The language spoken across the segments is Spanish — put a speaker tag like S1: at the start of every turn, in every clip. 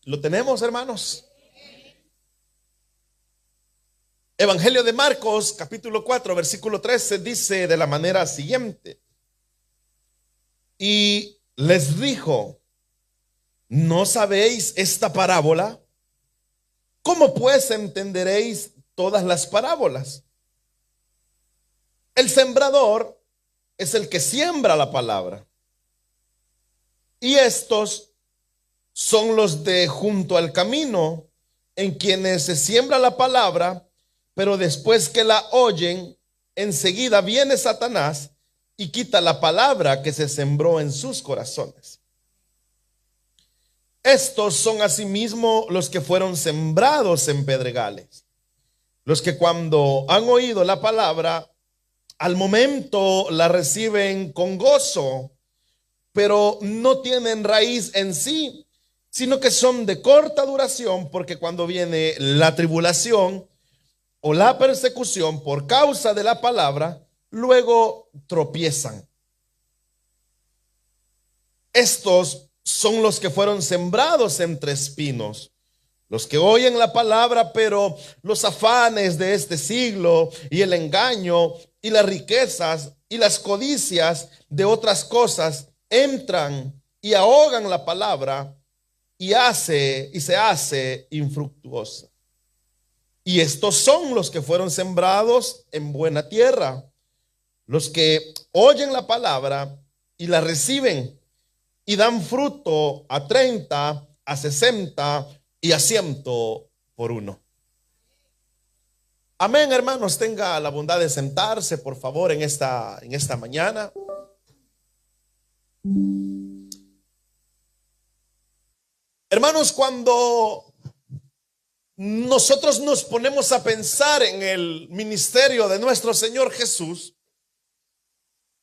S1: ¿Lo tenemos, hermanos? Evangelio de Marcos, capítulo 4, versículo 13, dice de la manera siguiente: y les dijo, ¿no sabéis esta parábola? ¿Cómo pues entenderéis todas las parábolas? El sembrador es el que siembra la palabra, y estos son los de junto al camino, en quienes se siembra la palabra, pero después que la oyen, enseguida viene Satanás y quita la palabra que se sembró en sus corazones. Estos son asimismo los que fueron sembrados en pedregales, los que cuando han oído la palabra, al momento la reciben con gozo, pero no tienen raíz en sí, sino que son de corta duración, porque cuando viene la tribulación o la persecución por causa de la palabra, luego tropiezan. Estos son los que fueron sembrados entre espinos, los que oyen la palabra, pero los afanes de este siglo y el engaño y las riquezas y las codicias de otras cosas entran y ahogan la palabra y se hace infructuosa. Y estos son los que fueron sembrados en buena tierra, los que oyen la palabra y la reciben y dan fruto a 30, a 60 y a 100 por uno. Amén, hermanos. Tenga la bondad de sentarse, por favor, en esta mañana. Hermanos, cuando nosotros nos ponemos a pensar en el ministerio de nuestro Señor Jesús,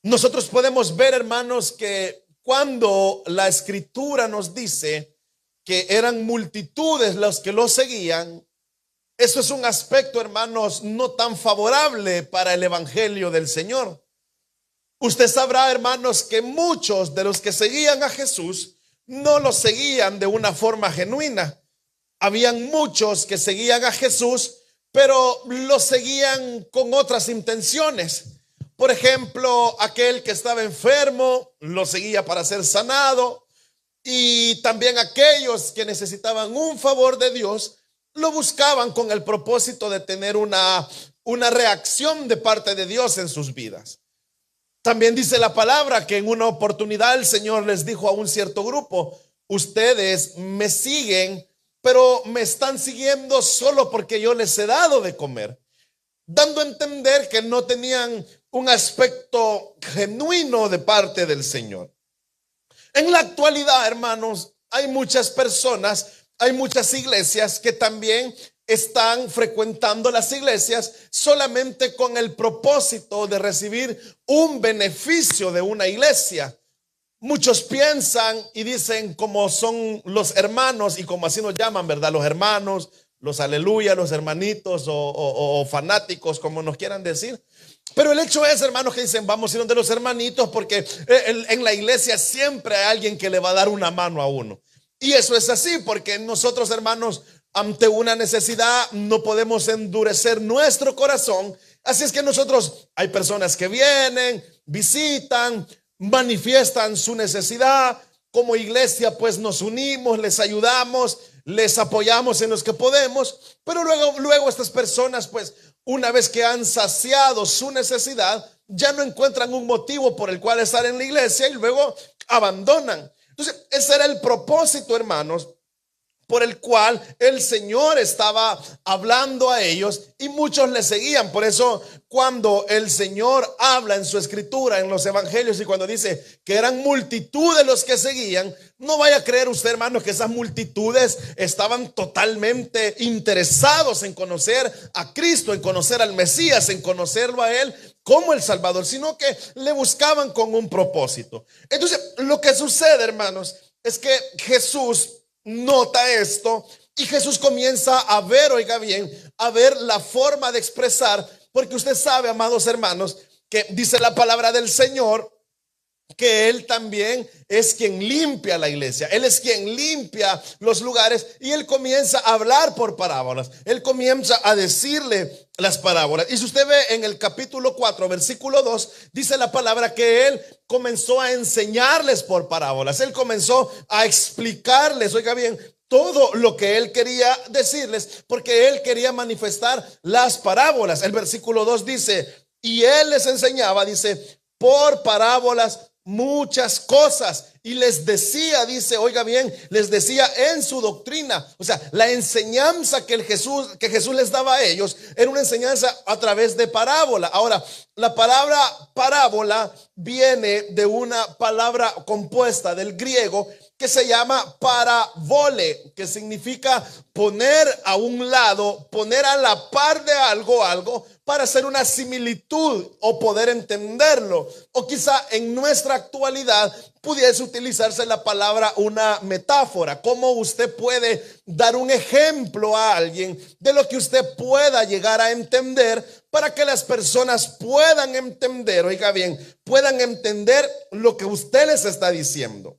S1: nosotros podemos ver, hermanos, que cuando la Escritura nos dice que eran multitudes los que lo seguían, eso es un aspecto, hermanos, no tan favorable para el evangelio del Señor. Usted sabrá, hermanos, que muchos de los que seguían a Jesús no lo seguían de una forma genuina. Habían muchos que seguían a Jesús, pero lo seguían con otras intenciones. Por ejemplo, aquel que estaba enfermo lo seguía para ser sanado, y también aquellos que necesitaban un favor de Dios lo buscaban con el propósito de tener una reacción de parte de Dios en sus vidas. También dice la palabra que en una oportunidad el Señor les dijo a un cierto grupo: ustedes me siguen, pero me están siguiendo solo porque yo les he dado de comer, dando a entender que no tenían un aspecto genuino de parte del Señor. En la actualidad, hermanos, hay muchas personas, hay muchas iglesias que también están frecuentando las iglesias solamente con el propósito de recibir un beneficio de una iglesia. Muchos piensan y dicen, como son los hermanos, y como así nos llaman, ¿verdad? Los hermanos, los aleluya, los hermanitos o fanáticos, como nos quieran decir. Pero el hecho es, hermanos, que dicen, vamos a ir donde los hermanitos porque en la iglesia siempre hay alguien que le va a dar una mano a uno. Y eso es así porque nosotros, hermanos, ante una necesidad no podemos endurecer nuestro corazón. Así es que nosotros, hay personas que vienen, visitan, manifiestan su necesidad. Como iglesia pues nos unimos, les ayudamos, les apoyamos en los que podemos. Pero luego estas personas, pues una vez que han saciado su necesidad, ya no encuentran un motivo por el cual estar en la iglesia y luego abandonan. Entonces ese era el propósito, hermanos, por el cual el Señor estaba hablando a ellos, y muchos le seguían. Por eso cuando el Señor habla en su escritura, en los evangelios, y cuando dice que eran multitudes los que seguían, no vaya a creer usted, hermano, que esas multitudes estaban totalmente interesados en conocer a Cristo, en conocer al Mesías, en conocerlo a Él como el Salvador, sino que le buscaban con un propósito. Entonces lo que sucede, hermanos, es que Jesús nota esto y Jesús comienza a ver, oiga bien, a ver la forma de expresar, porque usted sabe, amados hermanos, que dice la palabra del Señor que Él también es quien limpia la iglesia. Él es quien limpia los lugares y Él comienza a hablar por parábolas. Él comienza a decirle las parábolas. Y si usted ve en el capítulo 4, versículo 2, dice la palabra que Él comenzó a enseñarles por parábolas. Él comenzó a explicarles, oiga bien, todo lo que Él quería decirles, porque Él quería manifestar las parábolas. El versículo 2 dice, y Él les enseñaba, dice, por parábolas muchas cosas, y les decía, dice, oiga bien, les decía en su doctrina. O sea, la enseñanza que Jesús les daba a ellos era una enseñanza a través de parábola. Ahora, la palabra parábola viene de una palabra compuesta del griego que se llama parabole, que significa poner a un lado, poner a la par de algo para hacer una similitud o poder entenderlo. O quizá en nuestra actualidad pudiese utilizarse la palabra una metáfora. ¿Cómo usted puede dar un ejemplo a alguien de lo que usted pueda llegar a entender para que las personas puedan entender, oiga bien, puedan entender lo que usted les está diciendo?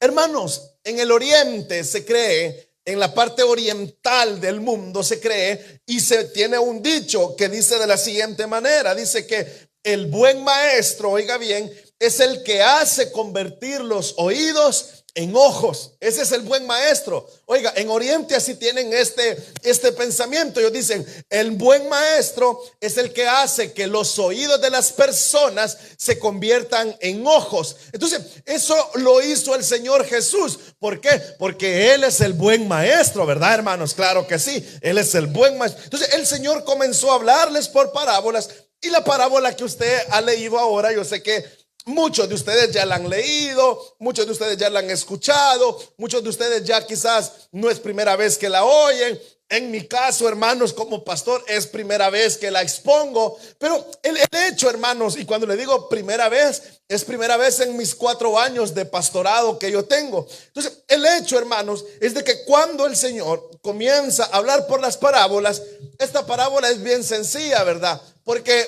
S1: Hermanos, en el oriente se cree, en la parte oriental del mundo se cree y se tiene un dicho que dice de la siguiente manera, dice que el buen maestro, oiga bien, es el que hace convertir los oídos en ojos. Ese es el buen maestro. Oiga, en Oriente así tienen este pensamiento. Ellos dicen, el buen maestro es el que hace que los oídos de las personas se conviertan en ojos. Entonces, eso lo hizo el Señor Jesús. ¿Por qué? Porque Él es el buen maestro, ¿verdad, hermanos? Claro que sí, Él es el buen maestro. Entonces, el Señor comenzó a hablarles por parábolas. Y la parábola que usted ha leído ahora, yo sé que muchos de ustedes ya la han leído, muchos de ustedes ya la han escuchado, muchos de ustedes ya quizás no es primera vez que la oyen. En mi caso, hermanos, como pastor es primera vez que la expongo. Pero el hecho, hermanos, y cuando le digo primera vez, es primera vez en mis 4 años de pastorado que yo tengo. Entonces, el hecho, hermanos, es de que cuando el Señor comienza a hablar por las parábolas, esta parábola es bien sencilla, ¿verdad? Porque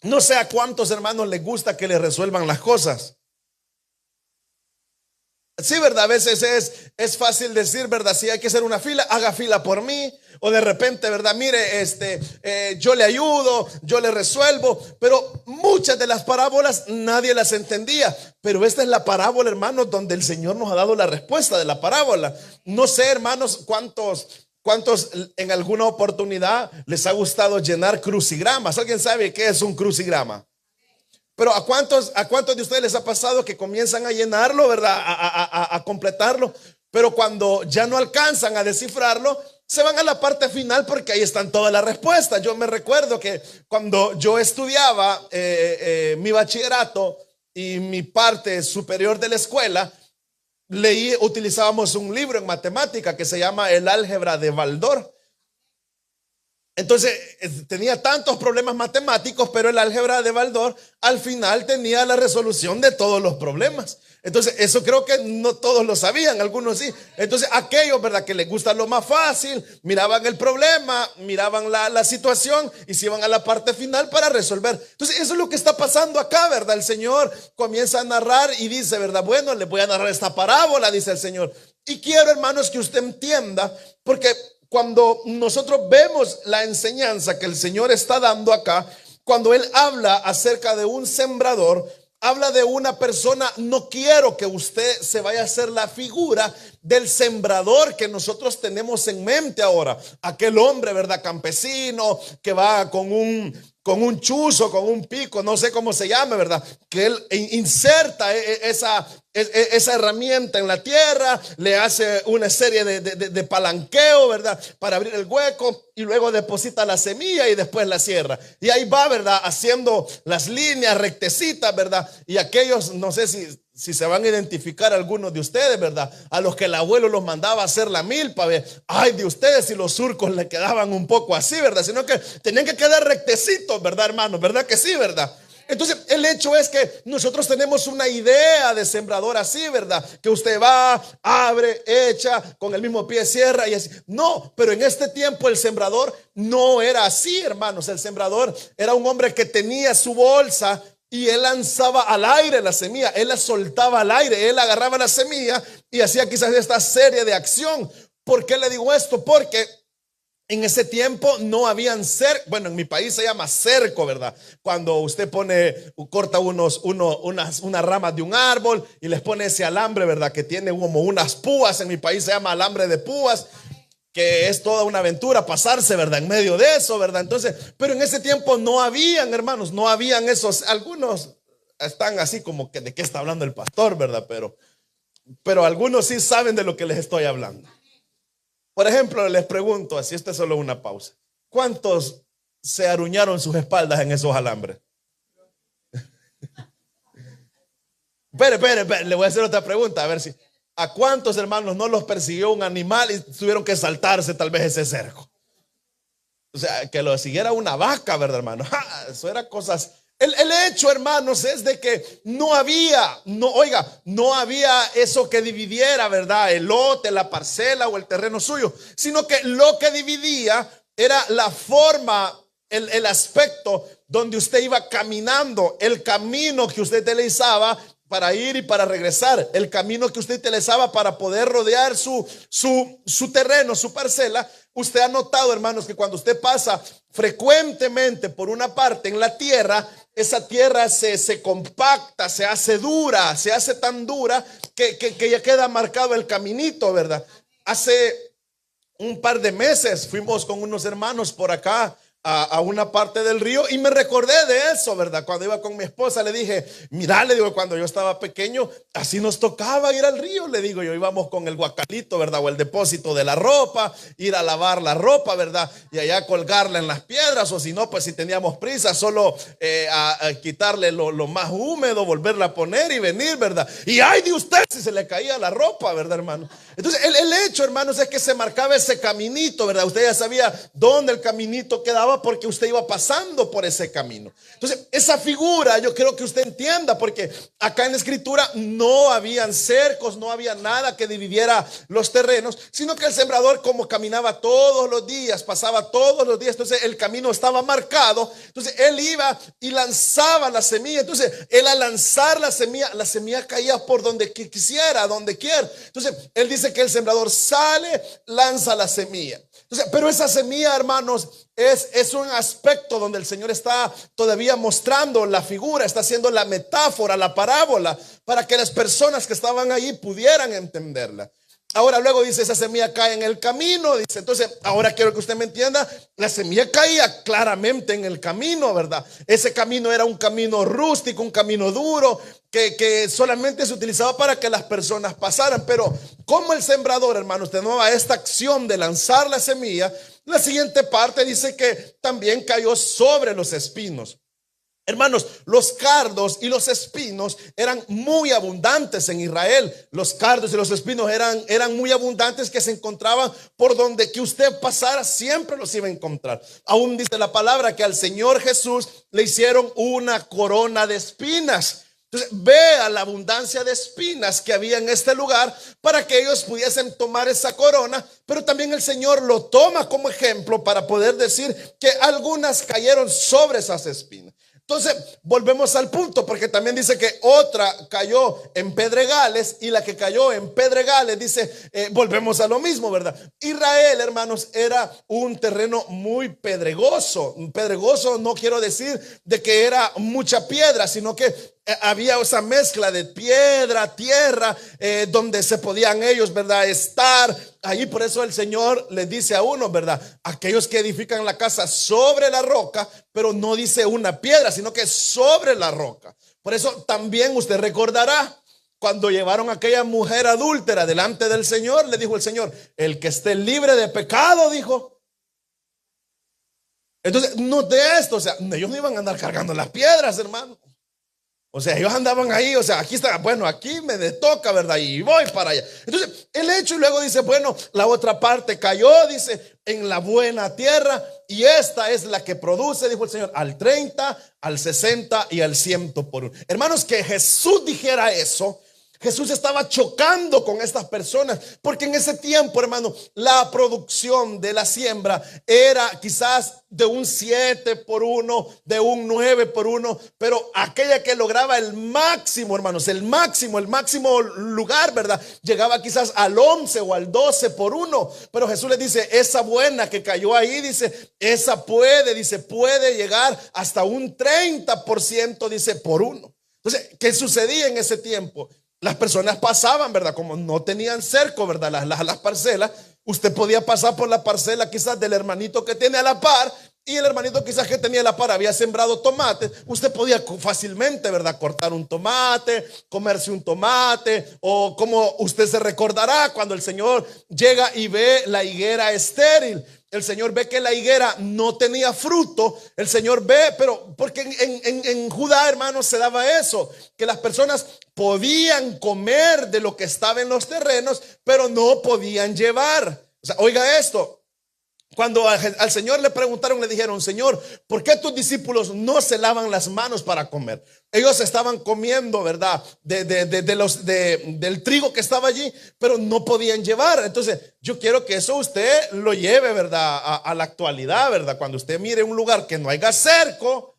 S1: no sé a cuántos hermanos les gusta que les resuelvan las cosas. Sí, ¿verdad? A veces es fácil decir, ¿verdad? Si hay que hacer una fila, haga fila por mí. O de repente, ¿verdad? Mire, yo le ayudo, yo le resuelvo. Pero muchas de las parábolas nadie las entendía. Pero esta es la parábola, hermanos, donde el Señor nos ha dado la respuesta de la parábola. No sé, hermanos, ¿cuántos en alguna oportunidad les ha gustado llenar crucigramas? ¿Alguien sabe qué es un crucigrama? Pero ¿a cuántos de ustedes les ha pasado que comienzan a llenarlo, ¿verdad? A completarlo, pero cuando ya no alcanzan a descifrarlo, se van a la parte final porque ahí están todas las respuestas. Yo me recuerdo que cuando yo estudiaba mi bachillerato y mi parte superior de la escuela, utilizábamos un libro en matemática que se llama El álgebra de Baldor. Entonces tenía tantos problemas matemáticos, pero el álgebra de Baldor al final tenía la resolución de todos los problemas. Entonces eso creo que no todos lo sabían, algunos sí. Entonces aquellos, ¿verdad?, que les gusta lo más fácil, miraban el problema, miraban la situación y se iban a la parte final para resolver. Entonces eso es lo que está pasando acá, ¿verdad? El Señor comienza a narrar y dice, ¿verdad? Bueno, les voy a narrar esta parábola, dice el Señor. Y quiero, hermanos, que usted entienda, porque cuando nosotros vemos la enseñanza que el Señor está dando acá, cuando Él habla acerca de un sembrador, habla de una persona. No quiero que usted se vaya a hacer la figura del sembrador que nosotros tenemos en mente ahora. Aquel hombre, ¿verdad?, campesino que va con un chuzo, con un pico, no sé cómo se llama, ¿verdad? Que él inserta esa herramienta en la tierra, le hace una serie de palanqueo, ¿verdad?, para abrir el hueco, y luego deposita la semilla y después la cierra. Y ahí va, ¿verdad?, haciendo las líneas rectecitas, ¿verdad? Y aquellos, no sé si se van a identificar algunos de ustedes, ¿verdad?, a los que el abuelo los mandaba a hacer la milpa. Ay de ustedes si los surcos le quedaban un poco así, ¿verdad? Sino que tenían que quedar rectecitos, ¿verdad, hermanos? ¿Verdad que sí, verdad? Entonces el hecho es que nosotros tenemos una idea de sembrador así, ¿verdad? Que usted va, abre, echa, con el mismo pie cierra y así. No, pero en este tiempo el sembrador no era así, hermanos. El sembrador era un hombre que tenía su bolsa y él lanzaba al aire la semilla, él la soltaba al aire, él agarraba la semilla y hacía quizás esta serie de acción. ¿Por qué le digo esto? Porque en ese tiempo no habían cerco. Bueno, en mi país se llama cerco, ¿verdad? Cuando usted corta unas ramas de un árbol y les pone ese alambre, ¿verdad? Que tiene como unas púas. En mi país se llama alambre de púas, que es toda una aventura pasarse, ¿verdad? En medio de eso, ¿verdad? Entonces, pero en ese tiempo no habían, hermanos, no habían esos. Algunos están así como que de qué está hablando el pastor, ¿verdad? Pero algunos sí saben de lo que les estoy hablando. Por ejemplo, les pregunto, así esta es solo una pausa. ¿Cuántos se aruñaron sus espaldas en esos alambres? Espere, le voy a hacer otra pregunta, a ver si. ¿A cuántos hermanos no los persiguió un animal y tuvieron que saltarse tal vez ese cerco? O sea, que lo siguiera una vaca, ¿verdad, hermano? Eso era cosas. El hecho, hermanos, es de que no había eso que dividiera, ¿verdad? El lote, la parcela o el terreno suyo, sino que lo que dividía era la forma, el aspecto donde usted iba caminando, el camino que usted utilizaba para ir y para regresar, el camino que usted utilizaba para poder rodear su terreno, su parcela. Usted ha notado, hermanos, que cuando usted pasa frecuentemente por una parte en la tierra, esa tierra se compacta, se hace dura, se hace tan dura que ya queda marcado el caminito, ¿verdad? Hace un par de meses fuimos con unos hermanos por acá a una parte del río y me recordé de eso, ¿verdad? Cuando iba con mi esposa le dije, mira, le digo, cuando yo estaba pequeño así nos tocaba ir al río, le digo yo, íbamos con el guacalito, ¿verdad? O el depósito de la ropa, ir a lavar la ropa, ¿verdad? Y allá colgarla en las piedras, o si no, pues si teníamos prisa, solo a quitarle lo más húmedo, volverla a poner y venir, ¿verdad? Y ay de usted si se le caía la ropa, ¿verdad, hermano? Entonces el hecho, hermanos, es que se marcaba ese caminito, ¿verdad? Usted ya sabía dónde el caminito quedaba porque usted iba pasando por ese camino. Entonces esa figura yo quiero que usted entienda, porque acá en la escritura no habían cercos, no había nada que dividiera los terrenos, sino que el sembrador, como caminaba todos los días, pasaba todos los días, entonces el camino estaba marcado, entonces él iba y lanzaba la semilla. Entonces él al lanzar la semilla caía por donde quisiera, donde quiera. Entonces él dice que el sembrador sale, lanza la semilla. Entonces, pero esa semilla, hermanos, es un aspecto donde el Señor está todavía mostrando la figura, está haciendo la metáfora, la parábola, para que las personas que estaban allí pudieran entenderla. Ahora luego dice, esa semilla cae en el camino, dice. Entonces ahora quiero que usted me entienda, la semilla caía claramente en el camino, ¿verdad? Ese camino era un camino rústico, un camino duro, que solamente se utilizaba para que las personas pasaran. Pero como el sembrador, hermanos, de nuevo a esta acción de lanzar la semilla, la siguiente parte dice que también cayó sobre los espinos. Hermanos, los cardos y los espinos eran muy abundantes en Israel. Los cardos y los espinos eran muy abundantes, que se encontraban por donde que usted pasara, siempre los iba a encontrar. Aún dice la palabra que al Señor Jesús le hicieron una corona de espinas. Entonces vea la abundancia de espinas que había en este lugar para que ellos pudiesen tomar esa corona. Pero también el Señor lo toma como ejemplo para poder decir que algunas cayeron sobre esas espinas. Entonces volvemos al punto, porque también dice que otra cayó en pedregales, y la que cayó en pedregales dice, volvemos a lo mismo, ¿verdad? Israel, hermanos, era un terreno muy pedregoso. Pedregoso no quiero decir de que era mucha piedra, sino que había esa mezcla de piedra, tierra, donde se podían ellos, ¿verdad?, estar ahí. Por eso el Señor les dice a uno, ¿verdad?, aquellos que edifican la casa sobre la roca, pero no dice una piedra, sino que sobre la roca. Por eso también usted recordará cuando llevaron a aquella mujer adúltera delante del Señor, le dijo el Señor, el que esté libre de pecado, dijo. Entonces, note esto, o sea, ellos no iban a andar cargando las piedras, hermano. O sea, ellos andaban ahí, o sea, aquí está, bueno, aquí me toca, ¿verdad? Y voy para allá. Entonces, el hecho, y luego dice, bueno, la otra parte cayó, dice, en la buena tierra, y esta es la que produce, dijo el Señor, al 30, al 60 y al 100 por uno. Hermanos, que Jesús dijera eso Jesús estaba chocando con estas personas, porque en ese tiempo, hermano, la producción de la siembra era quizás de un 7 por 1, de un 9 por 1, pero aquella que lograba el máximo, hermanos, el máximo lugar, ¿verdad? Llegaba quizás al 11 o al 12 por 1. Pero Jesús le dice, esa buena que cayó ahí, dice, esa puede llegar hasta un 30%, dice, por 1. Entonces, ¿qué sucedía en ese tiempo? Las personas pasaban, ¿verdad? Como no tenían cerco, ¿verdad? Las parcelas. Usted podía pasar por la parcela quizás del hermanito que tiene a la par, y el hermanito quizás que tenía a la par había sembrado tomates. Usted podía fácilmente, ¿verdad? Cortar un tomate, comerse un tomate, o como usted se recordará cuando el Señor llega y ve la higuera estéril. El Señor ve que la higuera no tenía fruto. El Señor ve, pero porque en Judá, hermanos, se daba eso, que las personas podían comer de lo que estaba en los terrenos, pero no podían llevar. O sea, oiga esto. Cuando al Señor le preguntaron, le dijeron, Señor, ¿por qué tus discípulos no se lavan las manos para comer? Ellos estaban comiendo, ¿verdad? Del trigo que estaba allí, pero no podían llevar. Entonces, yo quiero que eso usted lo lleve, ¿verdad? A la actualidad, ¿verdad? Cuando usted mire un lugar que no haya cerco,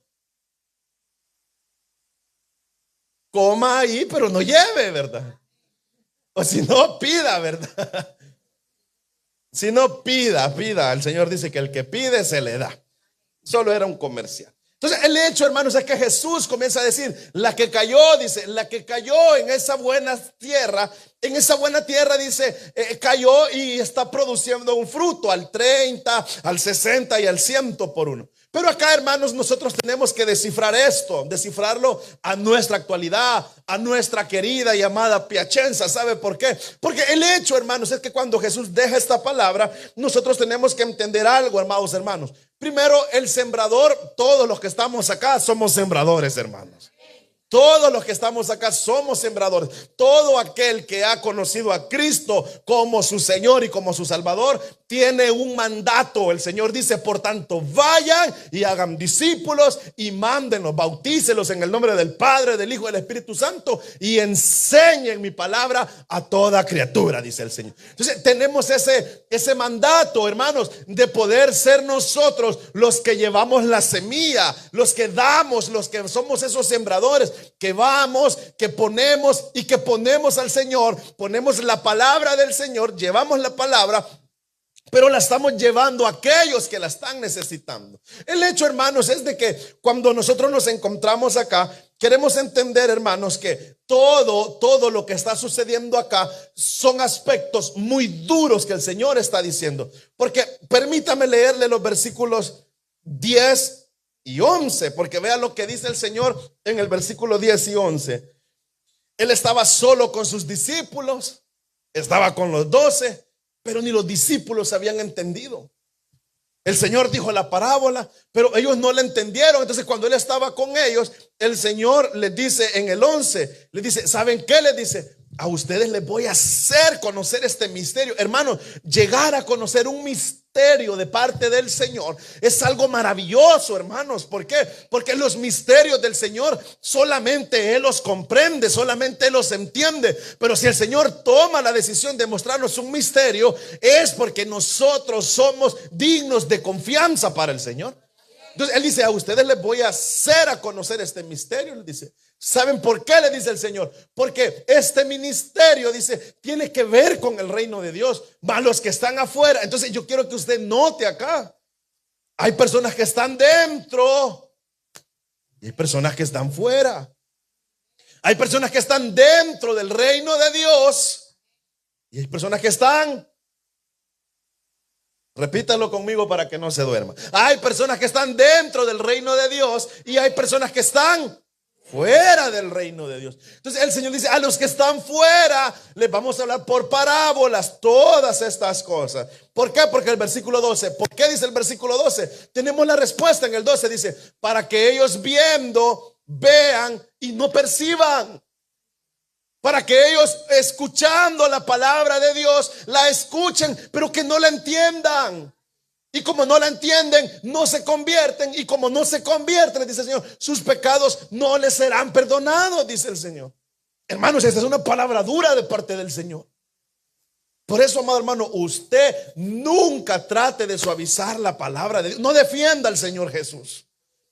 S1: coma ahí, pero no lleve, ¿verdad? O si no, pida, ¿verdad? Si no, pida. El Señor dice que el que pide se le da. Solo era un comercial. Entonces el hecho, hermanos, es que Jesús comienza a decir, la que cayó, dice, la que cayó en esa buena tierra, dice, cayó y está produciendo un fruto al 30, al 60 y al 100 por 1. Pero acá, hermanos, nosotros tenemos que descifrar esto, descifrarlo a nuestra actualidad, a nuestra querida y amada Piacenza. ¿Sabe por qué? Porque el hecho, hermanos, es que cuando Jesús deja esta palabra, nosotros tenemos que entender algo, hermanos. Primero, el sembrador, todos los que estamos acá somos sembradores, hermanos. Todos los que estamos acá somos sembradores. Todo aquel que ha conocido a Cristo como su Señor y como su Salvador tiene un mandato. El Señor dice, por tanto, vayan y hagan discípulos y mándenlos, bautícelos en el nombre del Padre, del Hijo y del Espíritu Santo, y enseñen mi palabra a toda criatura, dice el Señor. Entonces tenemos ese mandato, hermanos, de poder ser nosotros los que llevamos la semilla, los que damos, los que somos esos sembradores, que vamos, que ponemos y que ponemos al Señor, ponemos la palabra del Señor, llevamos la palabra, pero la estamos llevando a aquellos que la están necesitando. El hecho, hermanos, es de que cuando nosotros nos encontramos acá, queremos entender, hermanos, que todo lo que está sucediendo acá son aspectos muy duros que el Señor está diciendo. Porque permítame leerle los versículos 10 y 11, porque vea lo que dice el Señor en el versículo 10 y 11. Él estaba solo con sus discípulos, estaba con los 12, pero ni los discípulos habían entendido. El Señor dijo la parábola, pero ellos no la entendieron. Entonces cuando Él estaba con ellos, el Señor les dice en el 11, les dice, ¿saben qué? Les dice, a ustedes les voy a hacer conocer este misterio. Hermanos, llegar a conocer un misterio de parte del Señor es algo maravilloso, hermanos. ¿Por qué? Porque los misterios del Señor solamente Él los comprende, solamente Él los entiende. Pero si el Señor toma la decisión de mostrarnos un misterio, es porque nosotros somos dignos de confianza para el Señor. Entonces Él dice, a ustedes les voy a hacer a conocer este misterio. Les dice, ¿saben por qué? Le dice el Señor, porque este ministerio, dice, tiene que ver con el reino de Dios, va los que están afuera. Entonces yo quiero que usted note acá, hay personas que están dentro y hay personas que están fuera. Hay personas que están dentro del reino de Dios y hay personas que están, repítalo conmigo para que no se duerma, hay personas que están dentro del reino de Dios y hay personas que están fuera del reino de Dios. Entonces el Señor dice, a los que están fuera les vamos a hablar por parábolas todas estas cosas. ¿Por qué? Porque el versículo 12, ¿por qué dice el versículo 12? Tenemos la respuesta en el 12, dice, para que ellos viendo, vean y no perciban. Para que ellos escuchando la palabra de Dios la escuchen, pero que no la entiendan. Y como no la entienden, no se convierten. Y como no se convierten, dice el Señor, sus pecados no les serán perdonados, dice el Señor. Hermanos, esta es una palabra dura de parte del Señor. Por eso, amado hermano, usted nunca trate de suavizar la palabra de Dios. No defienda al Señor Jesús.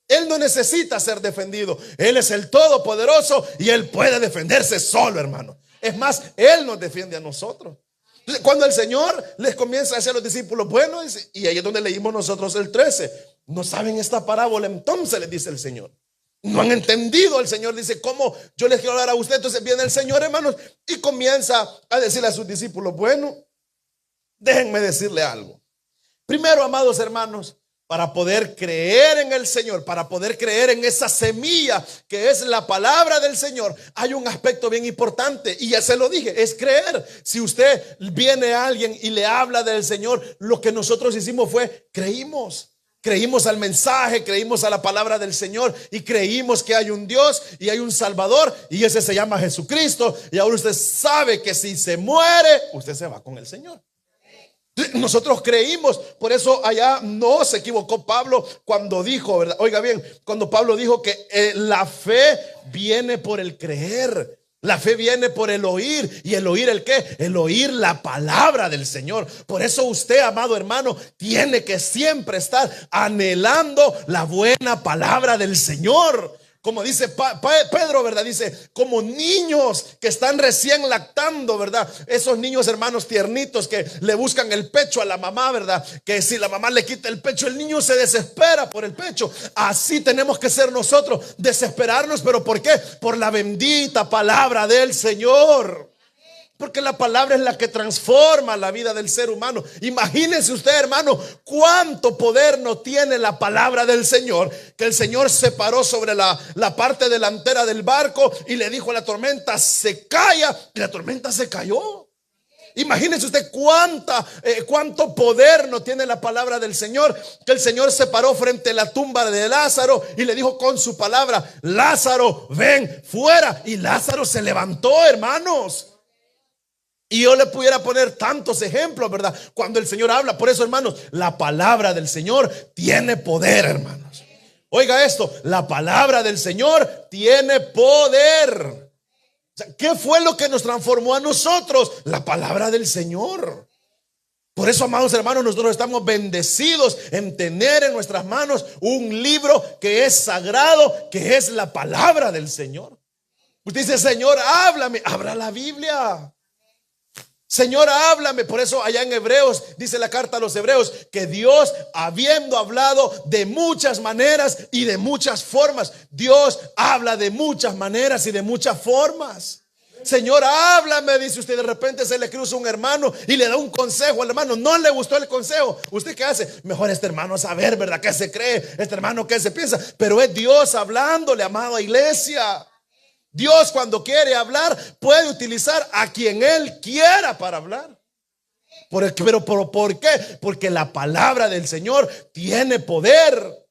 S1: Él no necesita ser defendido. Él es el Todopoderoso y Él puede defenderse solo, hermano. Es más, Él nos defiende a nosotros. Entonces, cuando el Señor les comienza a decir a los discípulos, bueno, y ahí es donde leímos nosotros el 13, no saben esta parábola, entonces les dice el Señor. No han entendido. El Señor dice, ¿cómo yo les quiero hablar a usted? Entonces viene el Señor, hermanos, y comienza a decirle a sus discípulos, bueno, déjenme decirle algo. Primero, amados hermanos, para poder creer en el Señor, para poder creer en esa semilla que es la palabra del Señor, hay un aspecto bien importante, y ya se lo dije, es creer. Si usted viene a alguien y le habla del Señor, lo que nosotros hicimos fue creímos. Creímos al mensaje, creímos a la palabra del Señor y creímos que hay un Dios y hay un Salvador, y ese se llama Jesucristo. Y ahora usted sabe que si se muere, usted se va con el Señor. Nosotros creímos. Por eso allá no se equivocó Pablo cuando dijo, ¿verdad? Oiga bien, cuando Pablo dijo que la fe viene por el creer. La fe viene por el oír. ¿Y el oír el qué? El oír la palabra del Señor. Por eso usted, amado hermano, tiene que siempre estar anhelando la buena palabra del Señor. Como dice Pedro, ¿verdad? Dice, como niños que están recién lactando, ¿verdad? Esos niños, hermanos, tiernitos que le buscan el pecho a la mamá, ¿verdad? Que si la mamá le quita el pecho, el niño se desespera por el pecho. Así tenemos que ser nosotros, desesperarnos. ¿Pero por qué? Por la bendita palabra del Señor. Porque la palabra es la que transforma la vida del ser humano. Imagínense usted, hermano, cuánto poder no tiene la palabra del Señor, que el Señor se paró sobre la parte delantera del barco y le dijo a la tormenta, se calla, y la tormenta se cayó. Imagínense usted cuánto poder no tiene la palabra del Señor, que el Señor se paró frente a la tumba de Lázaro y le dijo con su palabra, Lázaro, ven fuera. Y Lázaro se levantó, hermanos. Y yo le pudiera poner tantos ejemplos, ¿verdad? Cuando el Señor habla. Por eso, hermanos, la palabra del Señor tiene poder, hermanos. Oiga esto, la palabra del Señor tiene poder. O sea, ¿qué fue lo que nos transformó a nosotros? La palabra del Señor. Por eso, amados hermanos, nosotros estamos bendecidos en tener en nuestras manos un libro que es sagrado, que es la palabra del Señor. Usted dice, Señor, háblame. Abra la Biblia. Señor, háblame. Por eso allá en Hebreos dice la carta a los Hebreos que Dios, habiendo hablado de muchas maneras y de muchas formas, Dios habla de muchas maneras y de muchas formas. Señor, háblame, dice usted. De repente se le cruza un hermano y le da un consejo al hermano, no le gustó el consejo. ¿Usted qué hace? Mejor este hermano saber, ¿verdad? ¿Qué se cree? Este hermano, ¿qué se piensa? Pero es Dios hablándole, amada iglesia. Dios, cuando quiere hablar, puede utilizar a quien Él quiera para hablar. Pero ¿por qué? Porque la palabra del Señor tiene poder.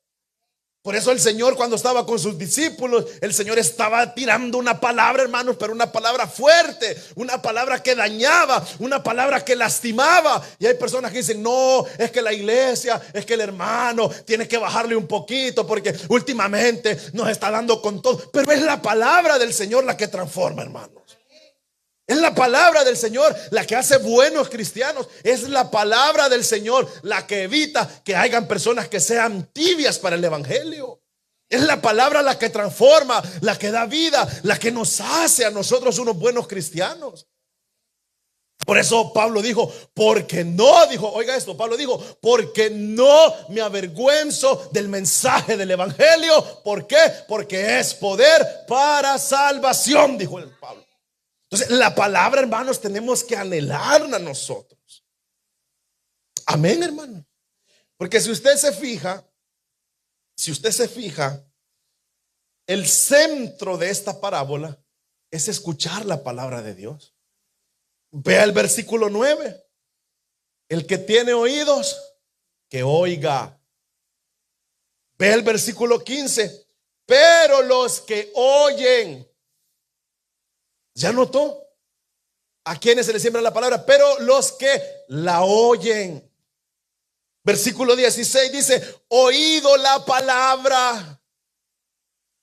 S1: Por eso el Señor, cuando estaba con sus discípulos, el Señor estaba tirando una palabra, hermanos, pero una palabra fuerte, una palabra que dañaba, una palabra que lastimaba. Y hay personas que dicen, no, es que la iglesia, es que el hermano tiene que bajarle un poquito porque últimamente nos está dando con todo. Pero es la palabra del Señor la que transforma, hermanos. Es la palabra del Señor la que hace buenos cristianos. Es la palabra del Señor la que evita que hayan personas que sean tibias para el evangelio. Es la palabra la que transforma, la que da vida, la que nos hace a nosotros unos buenos cristianos. Por eso Pablo dijo, porque no, dijo, oiga esto, Pablo dijo, porque no me avergüenzo del mensaje del evangelio. ¿Por qué? Porque es poder para salvación, dijo el Pablo. Entonces, la palabra, hermanos, tenemos que anhelarla nosotros. Amén, hermano. Porque si usted se fija, el centro de esta parábola es escuchar la palabra de Dios. Vea el versículo 9. El que tiene oídos, que oiga. Vea el versículo 15. Pero los que oyen. ¿Ya notó? ¿A quienes se les siembra la palabra? Pero los que la oyen. Versículo 16 dice, oído la palabra.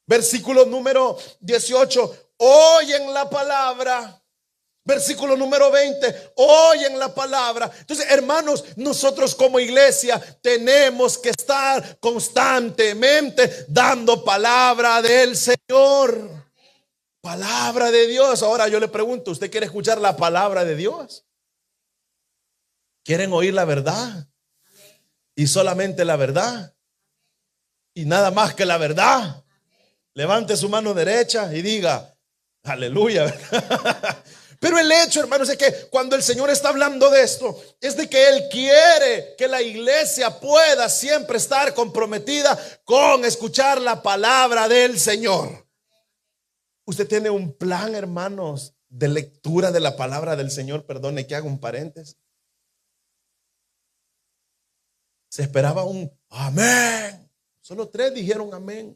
S1: Versículo número 18, oyen la palabra. Versículo número 20, oyen la palabra. Entonces, hermanos, nosotros como iglesia tenemos que estar constantemente dando palabra del Señor. Palabra de Dios. Ahora yo le pregunto, ¿usted quiere escuchar la palabra de Dios? ¿Quieren oír la verdad? Y solamente la verdad. Y nada más que la verdad. Levante su mano derecha y diga, aleluya. Pero el hecho, hermanos, es que cuando el Señor está hablando de esto, es de que Él quiere que la iglesia pueda siempre estar comprometida con escuchar la palabra del Señor. Usted tiene un plan, hermanos, de lectura de la palabra del Señor. Perdone que haga un paréntesis. Se esperaba un amén. Solo 3 dijeron amén.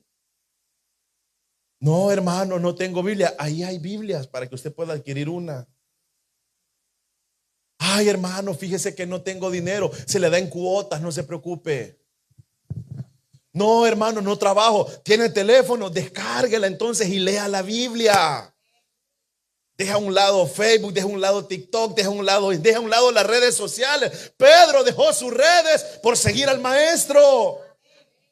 S1: No, hermano, no tengo Biblia. Ahí hay Biblias para que usted pueda adquirir una. Ay, hermano, fíjese que no tengo dinero. Se le da en cuotas, no se preocupe. No, hermano, no trabajo. Tiene teléfono, descárguela entonces y lea la Biblia. Deja a un lado Facebook, deja a un lado TikTok, deja a un lado las redes sociales. Pedro dejó sus redes por seguir al maestro.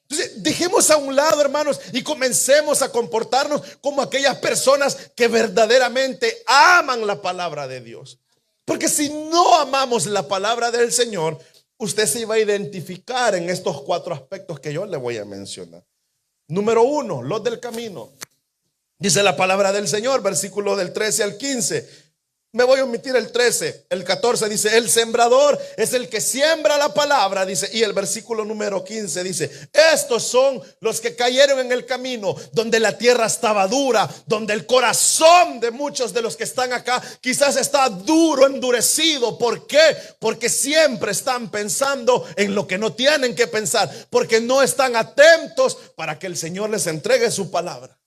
S1: Entonces, dejemos a un lado, hermanos, y comencemos a comportarnos como aquellas personas que verdaderamente aman la palabra de Dios. Porque si no amamos la palabra del Señor, usted se va a identificar en estos 4 aspectos que yo le voy a mencionar. Número 1, los del camino. Dice la palabra del Señor, versículo del 13 al 15. Me voy a omitir el 13, el 14 dice, el sembrador es el que siembra la palabra, dice, y el versículo número 15 dice, estos son los que cayeron en el camino, donde la tierra estaba dura, donde el corazón de muchos de los que están acá quizás está duro, endurecido. ¿Por qué? Porque siempre están pensando en lo que no tienen que pensar, porque no están atentos para que el Señor les entregue su palabra.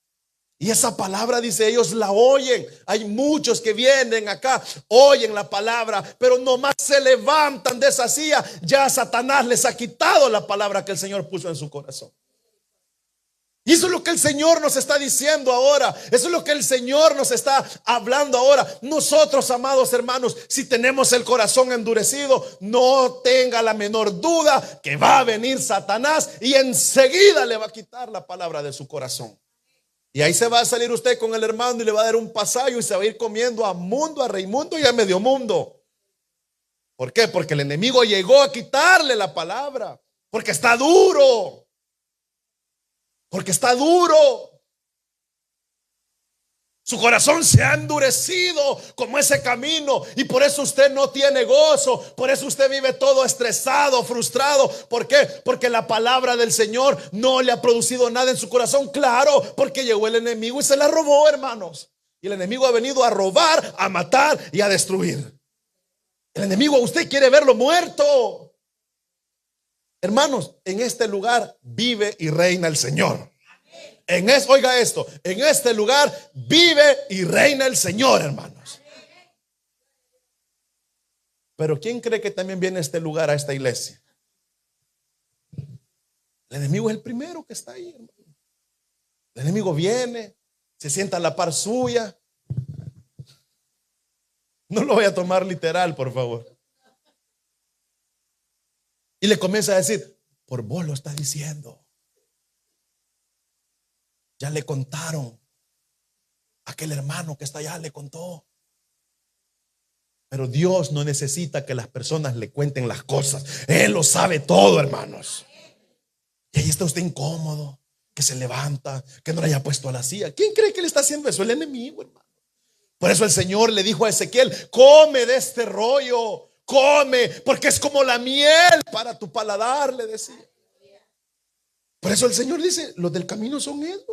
S1: Y esa palabra, dice, ellos la oyen. Hay muchos que vienen acá, oyen la palabra, pero nomás se levantan de esa silla. Ya Satanás les ha quitado la palabra que el Señor puso en su corazón. Y eso es lo que el Señor nos está diciendo ahora. Eso es lo que el Señor nos está hablando ahora. Nosotros, amados hermanos, si tenemos el corazón endurecido, no tenga la menor duda que va a venir Satanás y enseguida le va a quitar la palabra de su corazón. Y ahí se va a salir usted con el hermano y le va a dar un pasallo y se va a ir comiendo a mundo, a Reimundo y a medio mundo. ¿Por qué? Porque el enemigo llegó a quitarle la palabra. Porque está duro. Porque está duro. Su corazón se ha endurecido como ese camino y por eso usted no tiene gozo, por eso usted vive todo estresado, frustrado. ¿Por qué? Porque la palabra del Señor no le ha producido nada en su corazón. Claro, porque llegó el enemigo y se la robó, hermanos. Y el enemigo ha venido a robar, a matar y a destruir. El enemigo, usted quiere verlo muerto. Hermanos, en este lugar vive y reina el Señor. Oiga esto, en este lugar vive y reina el Señor, hermanos. Pero ¿quién cree que también viene a este lugar, a esta iglesia? El enemigo es el primero que está ahí, hermano. El enemigo viene, se sienta a la par suya. No lo voy a tomar literal, por favor. Y le comienza a decir, por vos lo está diciendo. Ya le contaron. Aquel hermano que está allá le contó. Pero Dios no necesita que las personas le cuenten las cosas. Él lo sabe todo, hermanos. Y ahí está usted incómodo, que se levanta, que no le haya puesto a la silla. ¿Quién cree que le está haciendo eso? El enemigo, hermano. Por eso el Señor le dijo a Ezequiel, come de este rollo, come, porque es como la miel para tu paladar, le decía. Por eso el Señor dice, los del camino son ellos.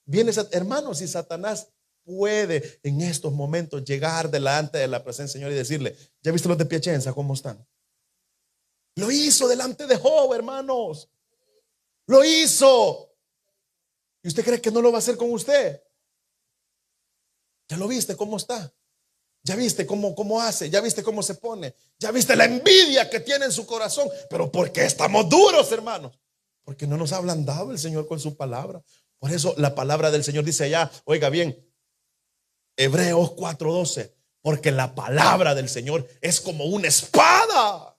S1: Viene, hermanos, y Satanás puede en estos momentos llegar delante de la presencia del Señor y decirle, ¿ya viste los de Piacenza cómo están? Lo hizo delante de Job, hermanos. Lo hizo. ¿Y usted cree que no lo va a hacer con usted? ¿Ya lo viste cómo está? ¿Ya viste cómo hace? ¿Ya viste cómo se pone? ¿Ya viste la envidia que tiene en su corazón? Pero ¿por qué estamos duros, hermanos? Porque no nos ha ablandado el Señor con su palabra. Por eso la palabra del Señor dice allá, oiga bien, Hebreos 4:12, porque la palabra del Señor es como una espada.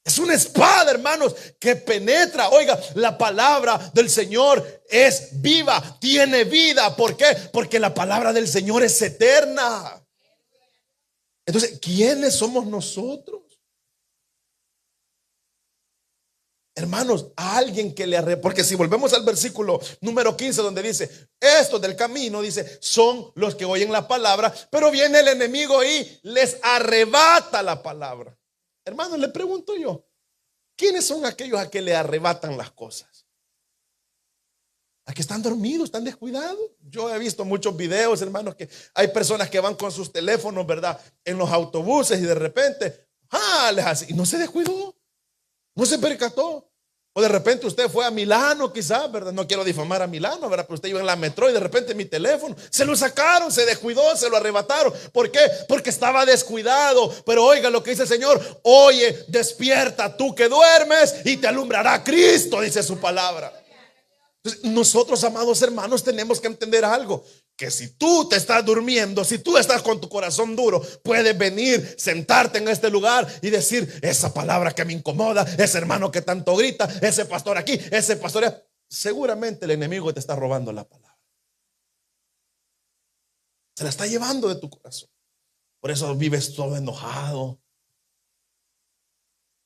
S1: Es una espada, hermanos, que penetra. Oiga, la palabra del Señor es viva, tiene vida. ¿Por qué? Porque la palabra del Señor es eterna. Entonces, ¿quiénes somos nosotros? Hermanos, a alguien que le arrebata. Porque si volvemos al versículo número 15, donde dice, estos del camino, dice, son los que oyen la palabra, pero viene el enemigo y les arrebata la palabra. Hermanos, le pregunto yo, ¿quiénes son aquellos a que le arrebatan las cosas? A que están dormidos, están descuidados. Yo he visto muchos videos, hermanos, que hay personas que van con sus teléfonos, ¿verdad?, en los autobuses y de repente, les hace, y no se descuidó, no se percató. O de repente usted fue a Milano, quizás, ¿verdad? No quiero difamar a Milano, ¿verdad? Pero usted iba en la metro y de repente mi teléfono se lo sacaron, se descuidó, se lo arrebataron. ¿Por qué? Porque estaba descuidado. Pero oiga lo que dice el Señor: oye, despierta tú que duermes y te alumbrará Cristo, dice su palabra. Entonces, nosotros, amados hermanos, tenemos que entender algo: que si tú te estás durmiendo, si tú estás con tu corazón duro, puedes venir, sentarte en este lugar y decir, esa palabra que me incomoda, ese hermano que tanto grita, ese pastor aquí, ese pastor allá. Seguramente el enemigo te está robando la palabra, se la está llevando de tu corazón. Por eso vives todo enojado,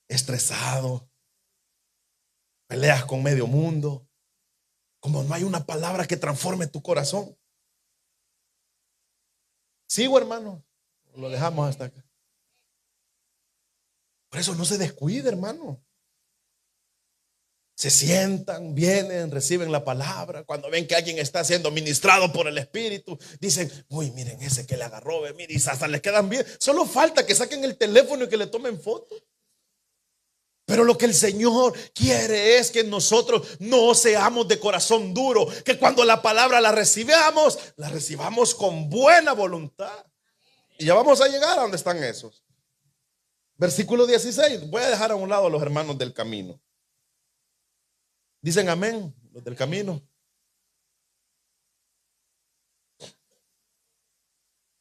S1: estresado, peleas con medio mundo, como no hay una palabra que transforme tu corazón. ¿Sigo, hermano? Lo dejamos hasta acá. Por eso no se descuide, hermano. Se sientan, vienen, reciben la palabra. Cuando ven que alguien está siendo ministrado por el Espíritu, dicen, uy, miren ese que le agarró, miren, y hasta le quedan bien. Solo falta que saquen el teléfono y que le tomen fotos. Pero lo que el Señor quiere es que nosotros no seamos de corazón duro, que cuando la palabra la recibamos con buena voluntad. Y ya vamos a llegar a donde están esos. Versículo 16. Voy a dejar a un lado a los hermanos del camino. Dicen amén, los del camino.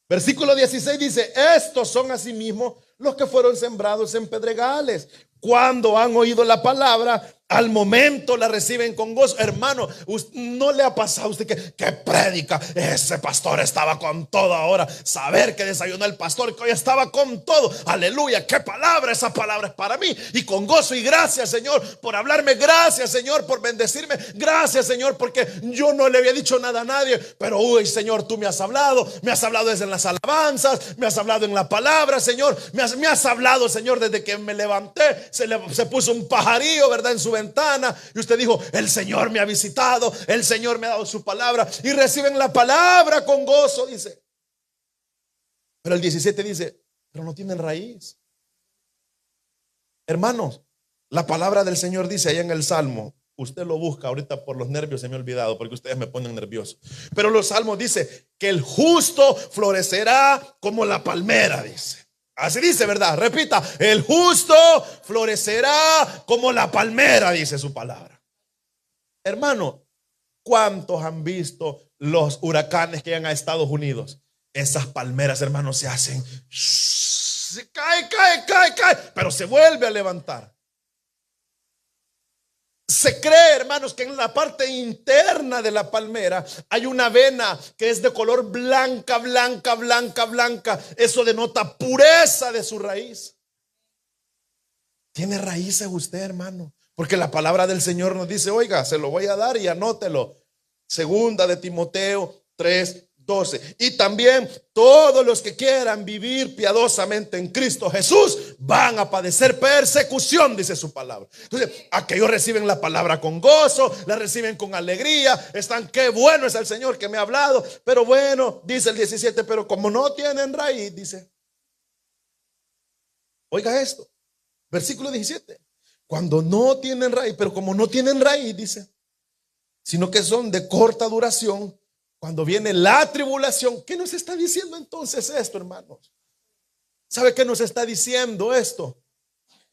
S1: Versículo 16 dice, estos son asimismo los que fueron sembrados en pedregales. Cuando han oído la palabra, al momento la reciben con gozo. Hermano, ¿no le ha pasado a usted que predica? Ese pastor estaba con todo ahora. Saber que desayunó el pastor, que hoy estaba con todo. Aleluya, qué palabra, esa palabra es para mí. Y con gozo y gracias, Señor, por hablarme. Gracias, Señor, por bendecirme. Gracias, Señor, porque yo no le había dicho nada a nadie. Pero uy, Señor, tú me has hablado. Me has hablado desde en las alabanzas. Me has hablado en la palabra, Señor. Me has hablado, Señor, desde que me levanté. Se puso un pajarillo, ¿verdad?, en su ventana, y usted dijo, el Señor me ha visitado, el Señor me ha dado su palabra, y reciben la palabra con gozo, dice. Pero el 17 dice, pero no tienen raíz. Hermanos, la palabra del Señor dice allá en el Salmo, usted lo busca, ahorita por los nervios se me ha olvidado, porque ustedes me ponen nervioso, pero los Salmos dice que el justo florecerá como la palmera, dice. Así dice, ¿verdad? Repita, el justo florecerá como la palmera, dice su palabra. Hermano, ¿cuántos han visto los huracanes que llegan a Estados Unidos? Esas palmeras, hermanos, se hacen, se cae, pero se vuelve a levantar. Se cree, hermanos, que en la parte interna de la palmera hay una vena que es de color blanca. Eso denota pureza de su raíz. Tiene raíces usted, hermano, porque la palabra del Señor nos dice, oiga, se lo voy a dar y anótelo. Segunda de Timoteo 3:12. Y también todos los que quieran vivir piadosamente en Cristo Jesús van a padecer persecución, dice su palabra. Entonces, aquellos reciben la palabra con gozo, la reciben con alegría, están, qué bueno es el Señor que me ha hablado. Pero bueno, dice el 17, pero como no tienen raíz, dice, oiga esto, versículo 17, cuando no tienen raíz, pero como no tienen raíz, dice, sino que son de corta duración, cuando viene la tribulación. ¿Qué nos está diciendo entonces esto, hermanos? ¿Sabe qué nos está diciendo esto?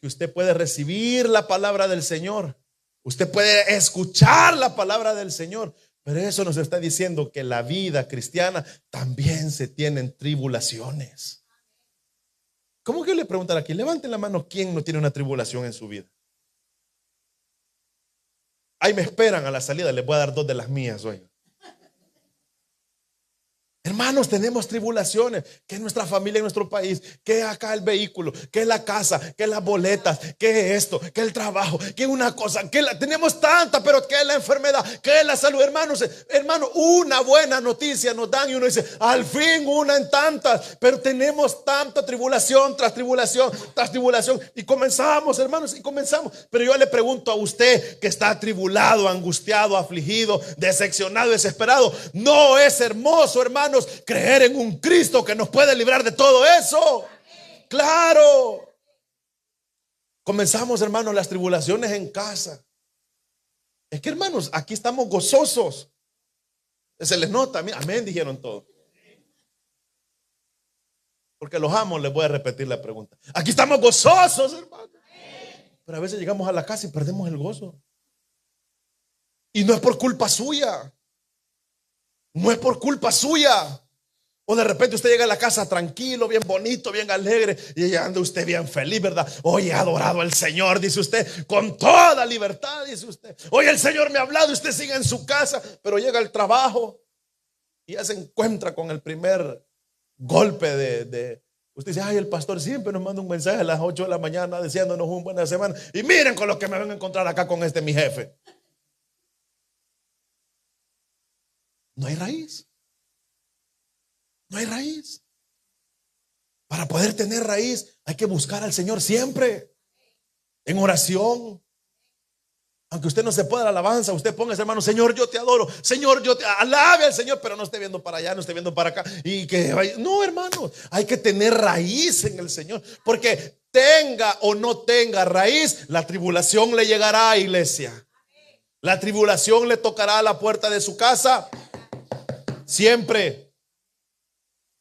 S1: Que usted puede recibir la palabra del Señor, usted puede escuchar la palabra del Señor, Pero eso nos está diciendo que la vida cristiana también se tienen tribulaciones. ¿Cómo que le preguntan aquí? Levanten la mano, ¿quién no tiene una tribulación en su vida? Ahí me esperan a la salida, les voy a dar 2 de las mías hoy. Hermanos, tenemos tribulaciones, que es nuestra familia en nuestro país, que es acá el vehículo, que es la casa, que es las boletas, que es esto, que es el trabajo, que es una cosa, tenemos tanta, pero que es la enfermedad, que es la salud. Hermanos, una buena noticia nos dan y uno dice, al fin una en tantas, pero tenemos tanta tribulación tras tribulación tras tribulación y comenzamos, hermanos, y comenzamos. Pero yo le pregunto a usted que está atribulado, angustiado, afligido, decepcionado, desesperado, ¿no es hermoso, hermano, creer en un Cristo que nos puede librar de todo eso? Claro. Comenzamos, hermanos, las tribulaciones en casa. Es que, hermanos, aquí estamos gozosos. Se les nota, amén, dijeron todos. Porque los amo, les voy a repetir la pregunta. Aquí estamos gozosos, hermanos. Pero a veces llegamos a la casa y perdemos el gozo. Y no es por culpa suya. No es por culpa suya. O de repente usted llega a la casa tranquilo, bien bonito, bien alegre, y ya anda usted bien feliz, ¿verdad? Hoy he adorado al Señor, dice usted, con toda libertad, dice usted. Hoy el Señor me ha hablado y usted sigue en su casa, pero llega al trabajo y ya se encuentra con el primer golpe de usted dice, ay, el pastor siempre nos manda un mensaje a las 8 de la mañana deseándonos una buena semana. Y miren con lo que me van a encontrar acá con mi jefe. No hay raíz. No hay raíz. Para poder tener raíz hay que buscar al Señor siempre en oración. Aunque usted no se pueda la alabanza, usted ponga ese hermano, Señor, yo te adoro, Señor, yo te alabe al Señor, pero no esté viendo para allá, no esté viendo para acá. Y que vaya. No, hermano, hay que tener raíz en el Señor, porque tenga o no tenga raíz, la tribulación le llegará, iglesia. La tribulación le tocará a la puerta de su casa siempre.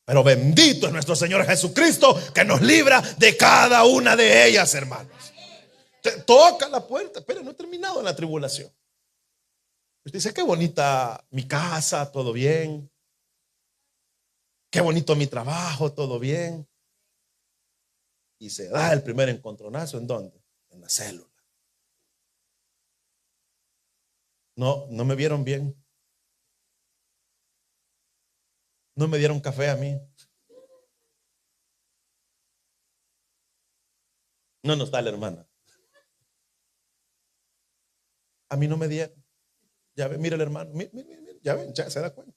S1: Pero bendito es nuestro Señor Jesucristo, que nos libra de cada una de ellas, hermanos. Toca la puerta, pero no he terminado en la tribulación. Usted dice, qué bonita mi casa, todo bien. Qué bonito mi trabajo, todo bien. Y se da el primer encontronazo, ¿en dónde? En la célula. No me vieron bien. No me dieron café a mí. No está la hermana. A mí no me dieron. Ya ve, mira el hermano. Mira, ya ven, ya se da cuenta.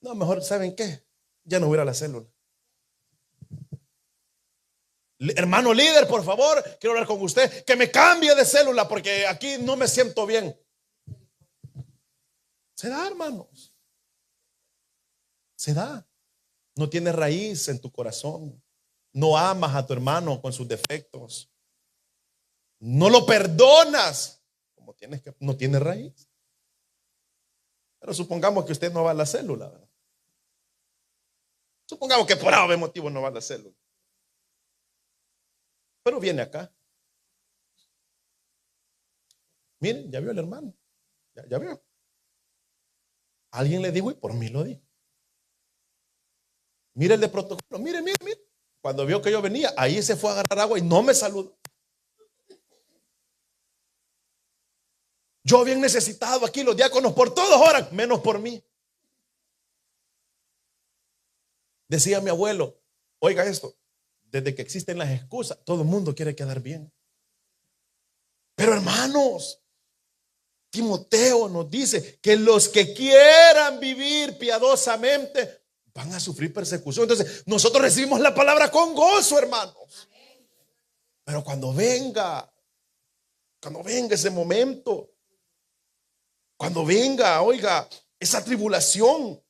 S1: No, mejor, ¿saben qué? Ya no voy a ir a la célula. Hermano líder, por favor, quiero hablar con usted. Que me cambie de célula porque aquí no me siento bien. Se da, hermanos. Se da. No tienes raíz en tu corazón. No amas a tu hermano con sus defectos. No lo perdonas. Como tienes que, no tiene raíz. Pero supongamos que usted no va a la célula, ¿verdad? Supongamos que por algún motivo no va a la célula. Pero viene acá. Miren, ya vio el hermano. Ya vio. Alguien le dijo y por mí lo dijo. Mire el de protocolo. Mire. Cuando vio que yo venía, ahí se fue a agarrar agua y no me saludó. Yo bien necesitado aquí, los diáconos por todos oran, menos por mí. Decía mi abuelo, oiga esto, desde que existen las excusas, todo el mundo quiere quedar bien. Pero hermanos, Timoteo nos dice que los que quieran vivir piadosamente van a sufrir persecución. Entonces nosotros recibimos la palabra con gozo, hermanos. Pero cuando venga ese momento, cuando venga, oiga, esa tribulación,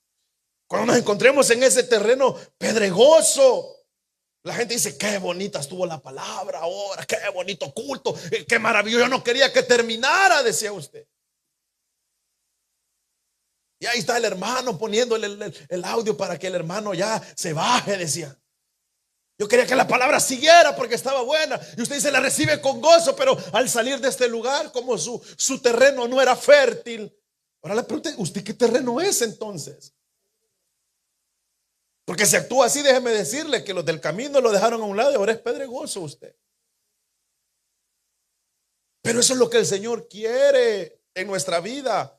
S1: cuando nos encontremos en ese terreno pedregoso, la gente dice, qué bonita estuvo la palabra ahora, qué bonito culto, qué maravilloso, yo no quería que terminara, decía usted. Y ahí está el hermano poniendo el audio para que el hermano ya se baje, decía. Yo quería que la palabra siguiera porque estaba buena. Y usted dice, la recibe con gozo, pero al salir de este lugar, como su terreno no era fértil. Ahora le pregunto, ¿usted qué terreno es entonces? Porque si actúa así, déjeme decirle que los del camino lo dejaron a un lado y ahora es pedregoso usted. Pero eso es lo que el Señor quiere en nuestra vida.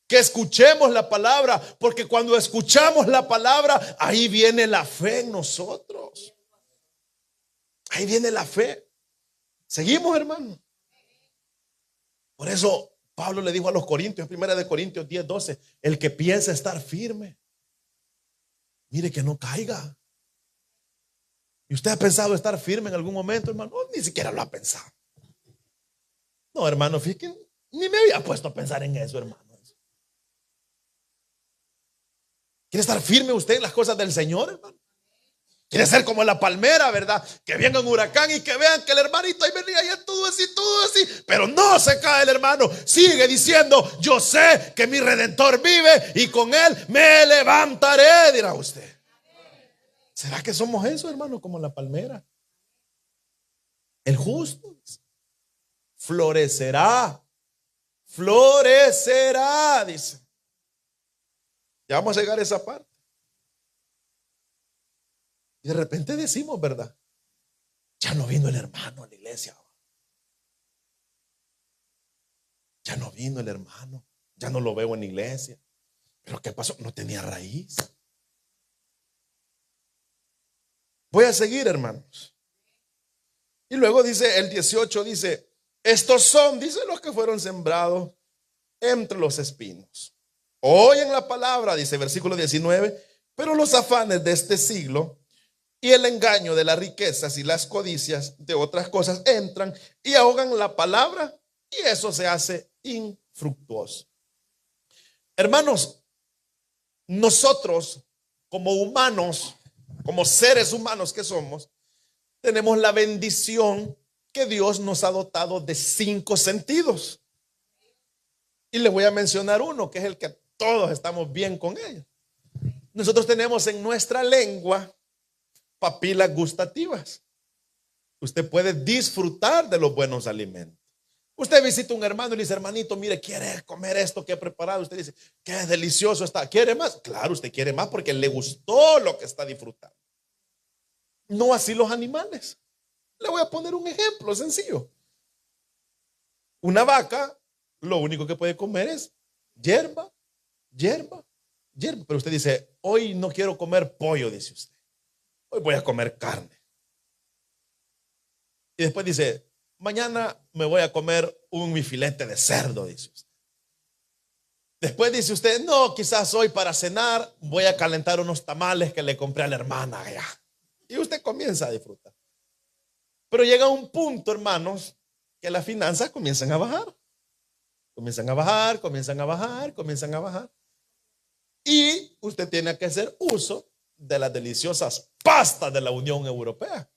S1: Que escuchemos la palabra, porque cuando escuchamos la palabra, ahí viene la fe en nosotros. Ahí viene la fe. Seguimos, hermano. Por eso Pablo le dijo a los Corintios, 1 Corintios 10:12, el que piensa estar firme, mire que no caiga. ¿Y usted ha pensado estar firme en algún momento, hermano? No, ni siquiera lo ha pensado. No, hermano, fíjate, ni me había puesto a pensar en eso, hermano. ¿Quiere estar firme usted en las cosas del Señor, hermano? Quiere ser como la palmera, ¿verdad? Que venga un huracán y que vean que el hermanito ahí venía y es todo así, pero no se cae el hermano. Sigue diciendo, yo sé que mi Redentor vive y con él me levantaré, dirá usted. ¿Será que somos eso, hermano, como la palmera? El justo florecerá, florecerá, dice. Ya vamos a llegar a esa parte. Y de repente decimos, ¿verdad? Ya no vino el hermano a la iglesia. Ya no vino el hermano. Ya no lo veo en la iglesia. ¿Pero qué pasó? No tenía raíz. Voy a seguir, hermanos. Y luego dice el 18, dice, estos son, dice, los que fueron sembrados entre los espinos. Oyen la palabra, dice versículo 19, pero los afanes de este siglo y el engaño de las riquezas y las codicias de otras cosas entran y ahogan la palabra y eso se hace infructuoso. Hermanos, nosotros como humanos, como seres humanos que somos, tenemos la bendición que Dios nos ha dotado de 5 sentidos. Y les voy a mencionar uno, que es el que todos estamos bien con ellos. Nosotros tenemos en nuestra lengua papilas gustativas. Usted puede disfrutar de los buenos alimentos. Usted visita a un hermano y le dice, hermanito, mire, ¿quiere comer esto que he preparado? Usted dice, qué delicioso está. ¿Quiere más? Claro, usted quiere más porque le gustó lo que está disfrutando. No así los animales. Le voy a poner un ejemplo sencillo. Una vaca, lo único que puede comer es hierba. Pero usted dice, hoy no quiero comer pollo, dice usted. Hoy voy a comer carne. Y después dice, mañana me voy a comer mi filete de cerdo, dice usted. Después dice usted, no, quizás hoy para cenar voy a calentar unos tamales que le compré a la hermana allá. Y usted comienza a disfrutar. Pero llega un punto, hermanos, que las finanzas comienzan a bajar. Comienzan a bajar. Y usted tiene que hacer uso de las deliciosas pastas de la Unión Europea.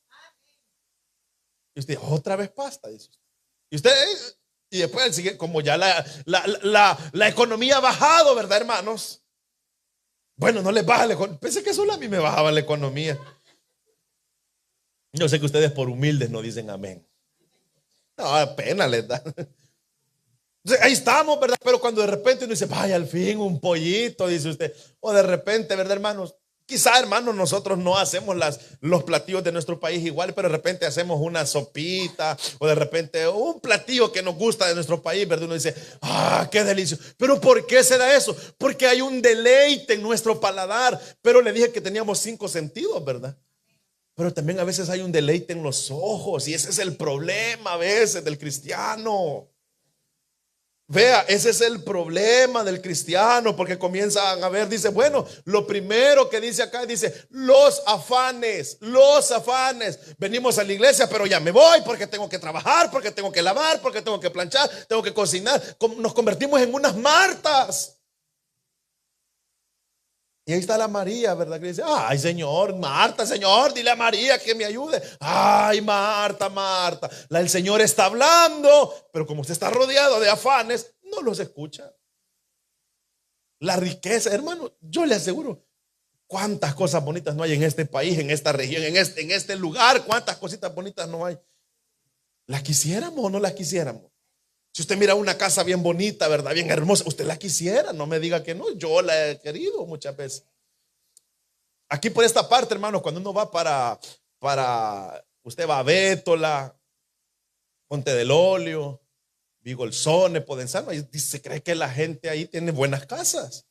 S1: Y usted, otra vez pasta, dice usted. Y usted, y después sigue, como ya la economía ha bajado, ¿verdad, hermanos? Bueno, no les baja la economía. Pensé que solo a mí me bajaba la economía. Yo sé que ustedes por humildes no dicen amén. No, pena les da. Entonces, ahí estamos, ¿verdad? Pero cuando de repente uno dice, vaya, al fin un pollito, dice usted. O de repente, ¿verdad, hermanos? Quizá, hermanos, nosotros no hacemos los platillos de nuestro país igual, pero de repente hacemos una sopita o de repente un platillo que nos gusta de nuestro país, ¿verdad? Uno dice, qué delicioso. Pero ¿por qué se da eso? Porque hay un deleite en nuestro paladar. Pero le dije que teníamos 5 sentidos, ¿verdad? Pero también a veces hay un deleite en los ojos y ese es el problema a veces del cristiano. Vea, ese es el problema del cristiano, porque comienzan a ver, dice, bueno, lo primero que dice acá, dice, los afanes. Venimos a la iglesia, pero ya me voy porque tengo que trabajar, porque tengo que lavar, porque tengo que planchar, tengo que cocinar. Nos convertimos en unas Martas. Y ahí está la María, ¿verdad? Que dice, ay, Señor, Marta, Señor, dile a María que me ayude. Ay, Marta. El Señor está hablando, pero como usted está rodeado de afanes, no los escucha. La riqueza, hermano, yo le aseguro, ¿Cuántas cosas bonitas no hay en este país, en esta región, en este lugar? ¿Cuántas cositas bonitas no hay? ¿Las quisiéramos o no las quisiéramos? Si usted mira una casa bien bonita, ¿verdad? Bien hermosa, usted la quisiera, no me diga que no. Yo la he querido muchas veces. Aquí por esta parte, hermanos, cuando uno va usted va a Bétola, Monte del Olio, Vigolzone, Podenzano, y se cree que la gente ahí tiene buenas casas.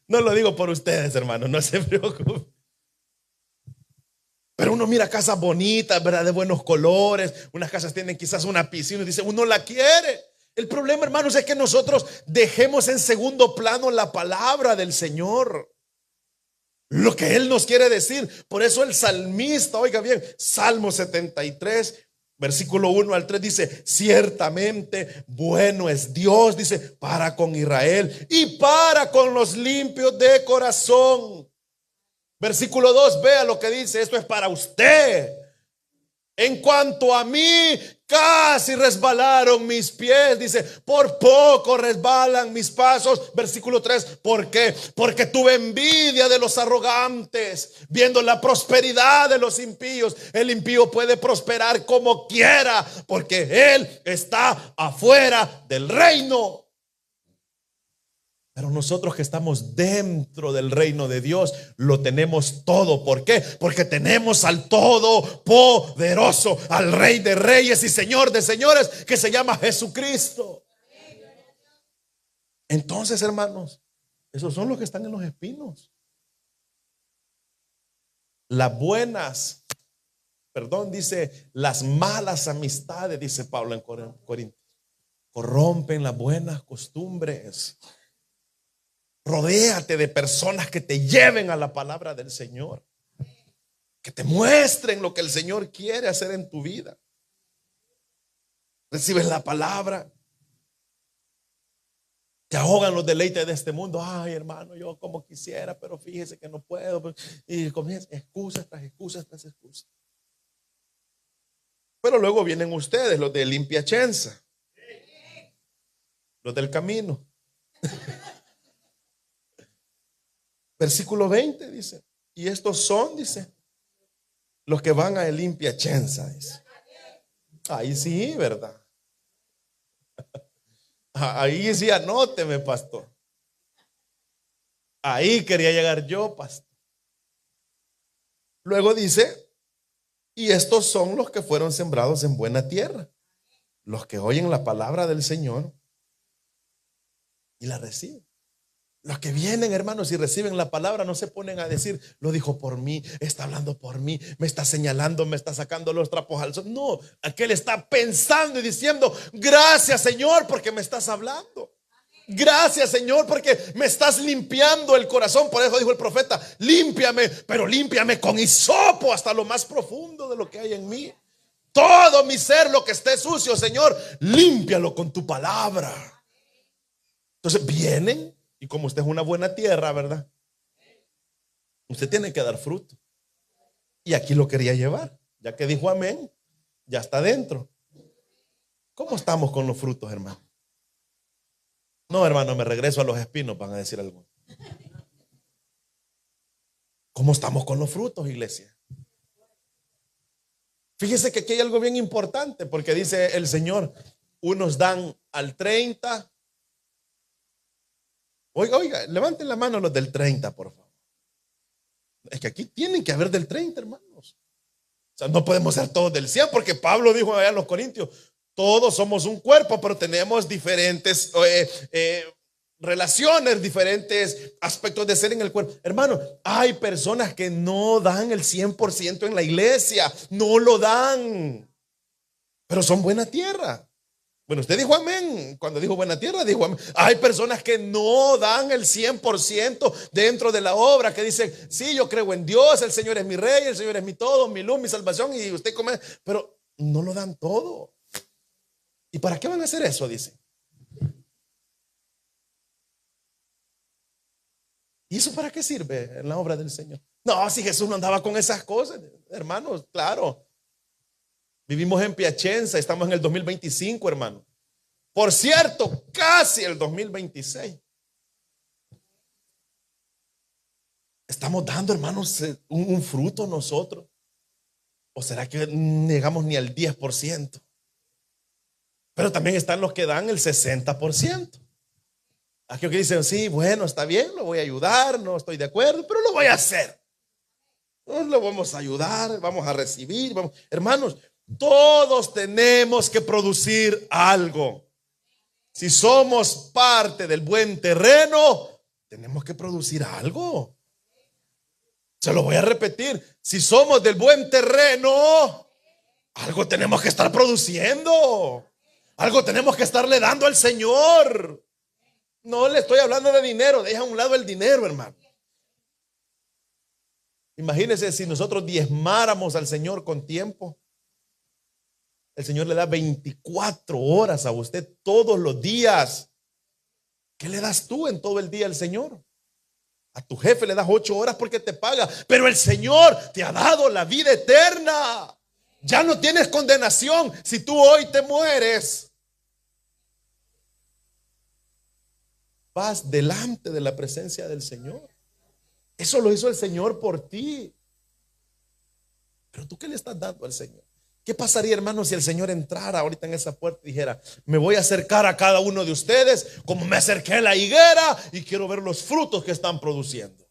S1: No lo digo por ustedes, hermanos, no se preocupen. Pero uno mira casas bonitas, ¿verdad? De buenos colores. Unas casas tienen quizás una piscina y dice, uno la quiere. El problema, hermanos, es que nosotros dejemos en segundo plano la palabra del Señor, lo que Él nos quiere decir. Por eso el salmista, oiga bien, Salmo 73, versículo 1 al 3 dice, ciertamente bueno es Dios, dice, para con Israel y para con los limpios de corazón. Versículo 2, vea lo que dice, esto es para usted. En cuanto a mí, casi resbalaron mis pies, dice, por poco resbalan mis pasos. Versículo 3, ¿por qué? Porque tuve envidia de los arrogantes, viendo la prosperidad de los impíos. El impío puede prosperar como quiera, porque él está afuera del reino. Pero nosotros que estamos dentro del reino de Dios, lo tenemos todo. ¿Por qué? Porque tenemos al Todopoderoso, al Rey de Reyes y Señor de Señores, que se llama Jesucristo. Entonces, hermanos, esos son los que están en los espinos. Las buenas, dice, las malas amistades, dice Pablo en Corintios, corrompen las buenas costumbres. Rodéate de personas que te lleven a la palabra del Señor, que te muestren lo que el Señor quiere hacer en tu vida. Recibes la palabra, te ahogan los deleites de este mundo. Ay, hermano, yo como quisiera, pero fíjese que no puedo. Y comienza excusas tras excusas tras excusas. Pero luego vienen ustedes, los de Limpiachenza, los del camino. Versículo 20 dice, y estos son, dice, los que van a Limpiachenza, dice. Ahí sí, ¿verdad? Ahí sí, anóteme, pastor. Ahí quería llegar yo, pastor. Luego dice, y estos son los que fueron sembrados en buena tierra, los que oyen la palabra del Señor y la reciben. Los que vienen, hermanos, y reciben la palabra, no se ponen a decir, lo dijo por mí, está hablando por mí, me está señalando, me está sacando los trapos al sol. No, aquel está pensando y diciendo, gracias, Señor, porque me estás hablando. Gracias, Señor, porque me estás limpiando el corazón. Por eso dijo el profeta, límpiame, pero límpiame con hisopo hasta lo más profundo de lo que hay en mí. Todo mi ser, lo que esté sucio, Señor, límpialo con tu palabra. Entonces vienen. Y como usted es una buena tierra, ¿verdad? Usted tiene que dar fruto. Y aquí lo quería llevar. Ya que dijo amén, ya está dentro. ¿Cómo estamos con los frutos, hermano? No, hermano, me regreso a los espinos, van a decir algo. ¿Cómo estamos con los frutos, iglesia? Fíjese que aquí hay algo bien importante, porque dice el Señor, unos dan al 30. Oiga, levanten la mano los del 30, por favor. Es que aquí tienen que haber del 30, hermanos. O sea, no podemos ser todos del 100, porque Pablo dijo allá en los Corintios, todos somos un cuerpo, pero tenemos diferentes relaciones, diferentes aspectos de ser en el cuerpo. Hermano, hay personas que no dan el 100% en la iglesia, no lo dan, pero son buena tierra. Bueno, usted dijo amén. Cuando dijo buena tierra, dijo amén. Hay personas que no dan el 100% dentro de la obra, que dicen, sí, yo creo en Dios, el Señor es mi rey, el Señor es mi todo, mi luz, mi salvación, y usted come, pero no lo dan todo. ¿Y para qué van a hacer eso? Dice. ¿Y eso para qué sirve en la obra del Señor? No, si Jesús no andaba con esas cosas, hermanos, claro. Vivimos en Piacenza, estamos en el 2025, hermano. Por cierto, casi el 2026. ¿Estamos dando, hermanos, un fruto nosotros? ¿O será que no llegamos ni al 10%? Pero también están los que dan el 60%. Aquellos que dicen, sí, bueno, está bien, lo voy a ayudar, no estoy de acuerdo, pero lo voy a hacer. Nos lo vamos a ayudar, vamos a recibir. Hermanos, todos tenemos que producir algo. Si somos parte del buen terreno, tenemos que producir algo. Se lo voy a repetir. Si somos del buen terreno, algo tenemos que estar produciendo. Algo tenemos que estarle dando al Señor. No le estoy hablando de dinero. Deja a un lado el dinero, hermano. Imagínense si nosotros diezmáramos al Señor con tiempo. El Señor le da 24 horas a usted todos los días. ¿Qué le das tú en todo el día al Señor? A tu jefe le das 8 horas porque te paga, pero el Señor te ha dado la vida eterna. Ya no tienes condenación si tú hoy te mueres. Vas delante de la presencia del Señor. Eso lo hizo el Señor por ti. Pero tú, ¿qué le estás dando al Señor? ¿Qué pasaría, hermano, si el Señor entrara ahorita en esa puerta y dijera, me voy a acercar a cada uno de ustedes como me acerqué a la higuera y quiero ver los frutos que están produciendo?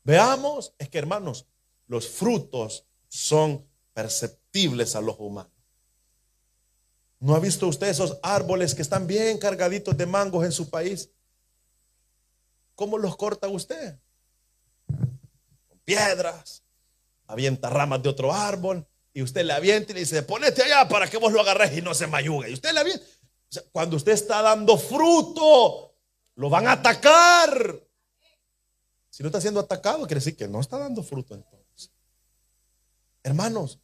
S1: Veamos, es que, hermanos, los frutos son perceptibles a los humanos. ¿No ha visto usted esos árboles que están bien cargaditos de mangos en su país? ¿Cómo los corta usted? Con piedras. Avienta ramas de otro árbol y usted le avienta y le dice, ponete allá para que vos lo agarres y no se mayugue. Y usted le avienta. O sea, cuando usted está dando fruto, lo van a atacar. Si no está siendo atacado, quiere decir que no está dando fruto entonces. Hermanos,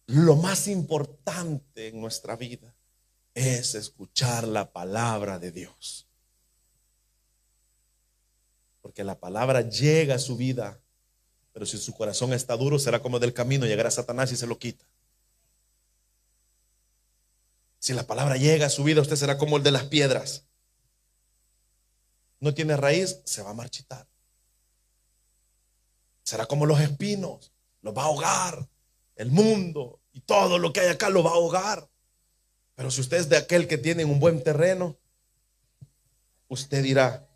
S1: lo más importante en nuestra vida es escuchar la palabra de Dios. Porque la palabra llega a su vida, pero si su corazón está duro, será como del camino, llegará Satanás y se lo quita. Si la palabra llega a su vida, usted será como el de las piedras. No tiene raíz, se va a marchitar. Será como los espinos, los va a ahogar. El mundo y todo lo que hay acá lo va a ahogar. Pero si usted es de aquel que tiene un buen terreno, usted dirá,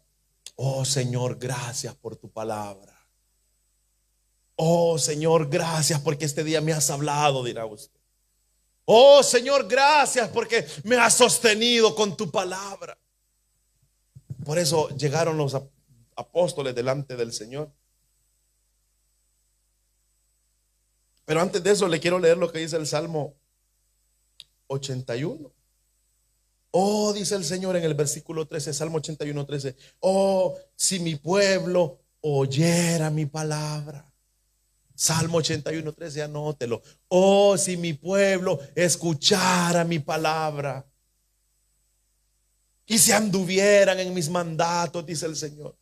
S1: oh Señor, gracias por tu palabra. Oh Señor, gracias porque este día me has hablado, dirá usted. Oh Señor, gracias porque me has sostenido con tu palabra. Por eso llegaron los apóstoles delante del Señor. Pero antes de eso le quiero leer lo que dice el Salmo 81. Oh, dice el Señor en el versículo 13, Salmo 81, 13. Oh, si mi pueblo oyera mi palabra. Salmo 81, 13, anótelo. Oh, si mi pueblo escuchara mi palabra y se anduvieran en mis mandatos, dice el Señor.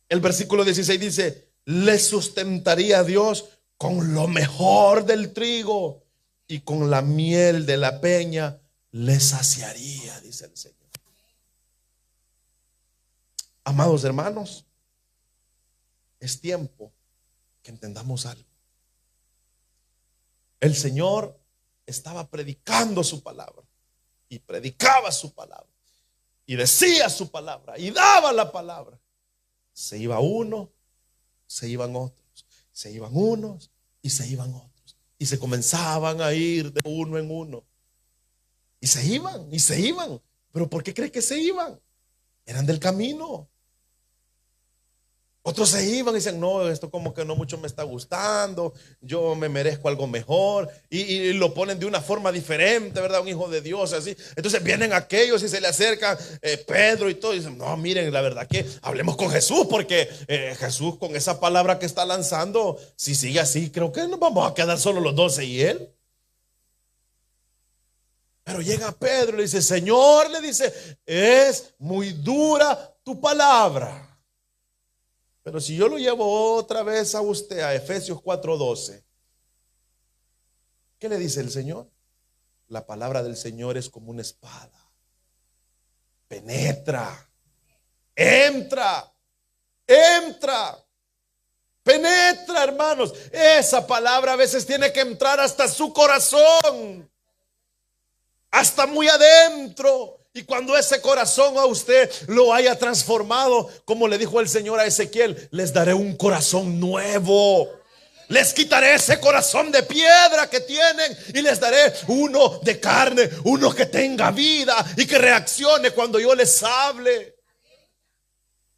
S1: El versículo 16 dice, les sustentaría Dios con lo mejor del trigo y con la miel de la peña les saciaría, dice el Señor. Amados hermanos, es tiempo que entendamos algo. El Señor estaba predicando su palabra y predicaba su palabra y decía su palabra y daba la palabra. Se iba uno, se iban otros, se iban unos y se iban otros y se comenzaban a ir de uno en uno y se iban y se iban. ¿Pero por qué cree que se iban? Eran del camino. Otros se iban y dicen, no, esto como que no mucho me está gustando, yo me merezco algo mejor, y lo ponen de una forma diferente, ¿verdad? Un hijo de Dios, así. Entonces vienen aquellos y se le acercan Pedro y todo, y dicen, no, miren, la verdad que hablemos con Jesús, porque Jesús con esa palabra que está lanzando, si sigue así, creo que nos vamos a quedar solo los 12 y él. Pero llega Pedro y le dice, Señor, le dice, es muy dura tu palabra. Pero si yo lo llevo otra vez a usted a Efesios 4:12, ¿qué le dice el Señor? La palabra del Señor es como una espada. Penetra. entra, entra, penetra, hermanos. Esa palabra a veces tiene que entrar hasta su corazón, hasta muy adentro. Y cuando ese corazón a usted lo haya transformado, como le dijo el Señor a Ezequiel, les daré un corazón nuevo. Les quitaré ese corazón de piedra que tienen y les daré uno de carne, uno que tenga vida y que reaccione cuando yo les hable.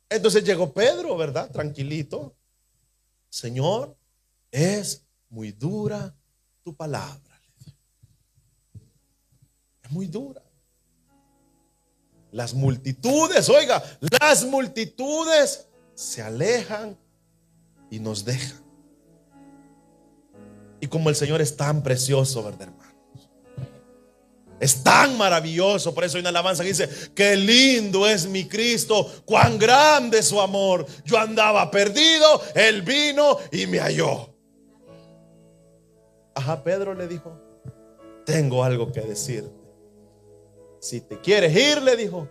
S1: Entonces llegó Pedro, ¿verdad? Tranquilito. Señor, es muy dura tu palabra. Es muy dura. Las multitudes, oiga, las multitudes se alejan y nos dejan. Y como el Señor es tan precioso, ¿verdad, hermanos? Es tan maravilloso. Por eso hay una alabanza que dice: qué lindo es mi Cristo, cuán grande es su amor. Yo andaba perdido, Él vino y me halló. Ajá, Pedro le dijo: tengo algo que decirte. Si te quieres ir, le dijo,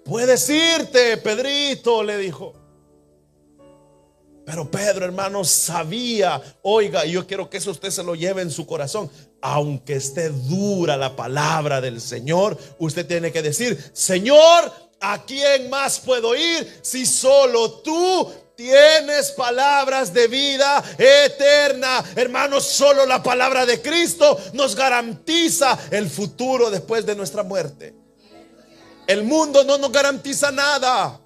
S1: puedes irte, Pedrito, le dijo. Pero Pedro, hermano, sabía, oiga, y yo quiero que eso usted se lo lleve en su corazón. Aunque esté dura la palabra del Señor, usted tiene que decir: Señor, ¿a quién más puedo ir si solo tú tienes palabras de vida eterna? Hermanos, solo la palabra de Cristo nos garantiza el futuro después de nuestra muerte. El mundo no nos garantiza nada.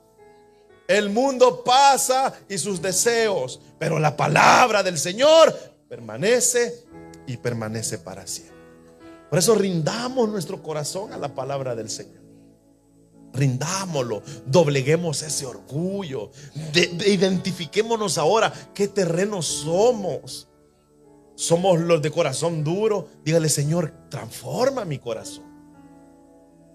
S1: El mundo pasa y sus deseos, pero la palabra del Señor permanece y permanece para siempre. Por eso rindamos nuestro corazón a la palabra del Señor. Rindámoslo, dobleguemos ese orgullo, identifiquémonos ahora qué terreno somos. Somos los de corazón duro. Dígale: Señor, transforma mi corazón.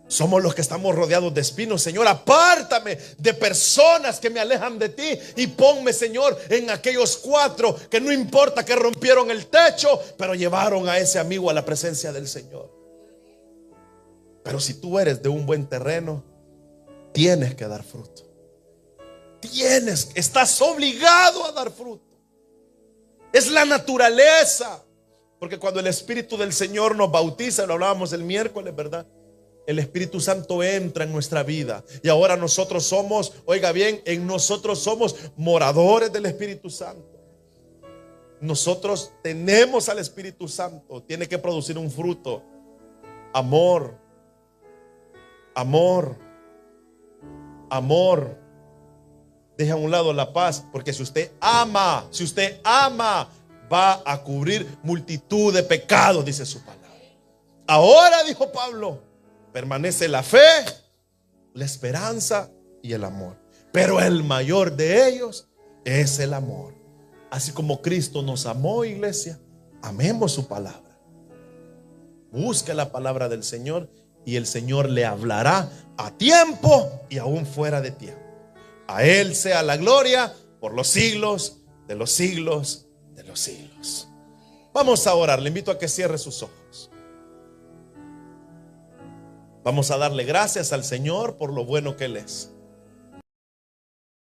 S1: Somos los que estamos rodeados de espinos. Señor, apártame de personas que me alejan de ti y ponme, Señor, en aquellos 4 que no importa que rompieron el techo, pero llevaron a ese amigo a la presencia del Señor. Pero si tú eres de un buen terreno, tienes que dar fruto. Estás obligado a dar fruto. Es la naturaleza. Porque cuando el Espíritu del Señor nos bautiza, lo hablábamos el miércoles, ¿verdad? El Espíritu Santo entra en nuestra vida. Y ahora nosotros somos, oiga bien, en nosotros somos moradores del Espíritu Santo. Nosotros tenemos al Espíritu Santo. Tiene que producir un fruto: amor, amor, amor. Deja a un lado la paz, porque si usted ama, va a cubrir multitud de pecados, dice su palabra. Ahora, dijo Pablo, permanece la fe, la esperanza y el amor. Pero el mayor de ellos es el amor. Así como Cristo nos amó, iglesia, amemos su palabra. Busque la palabra del Señor y el Señor le hablará a tiempo y aún fuera de tiempo. A Él sea la gloria por los siglos de los siglos de los siglos. Vamos a orar. Le invito a que cierre sus ojos. Vamos a darle gracias al Señor por lo bueno que Él es.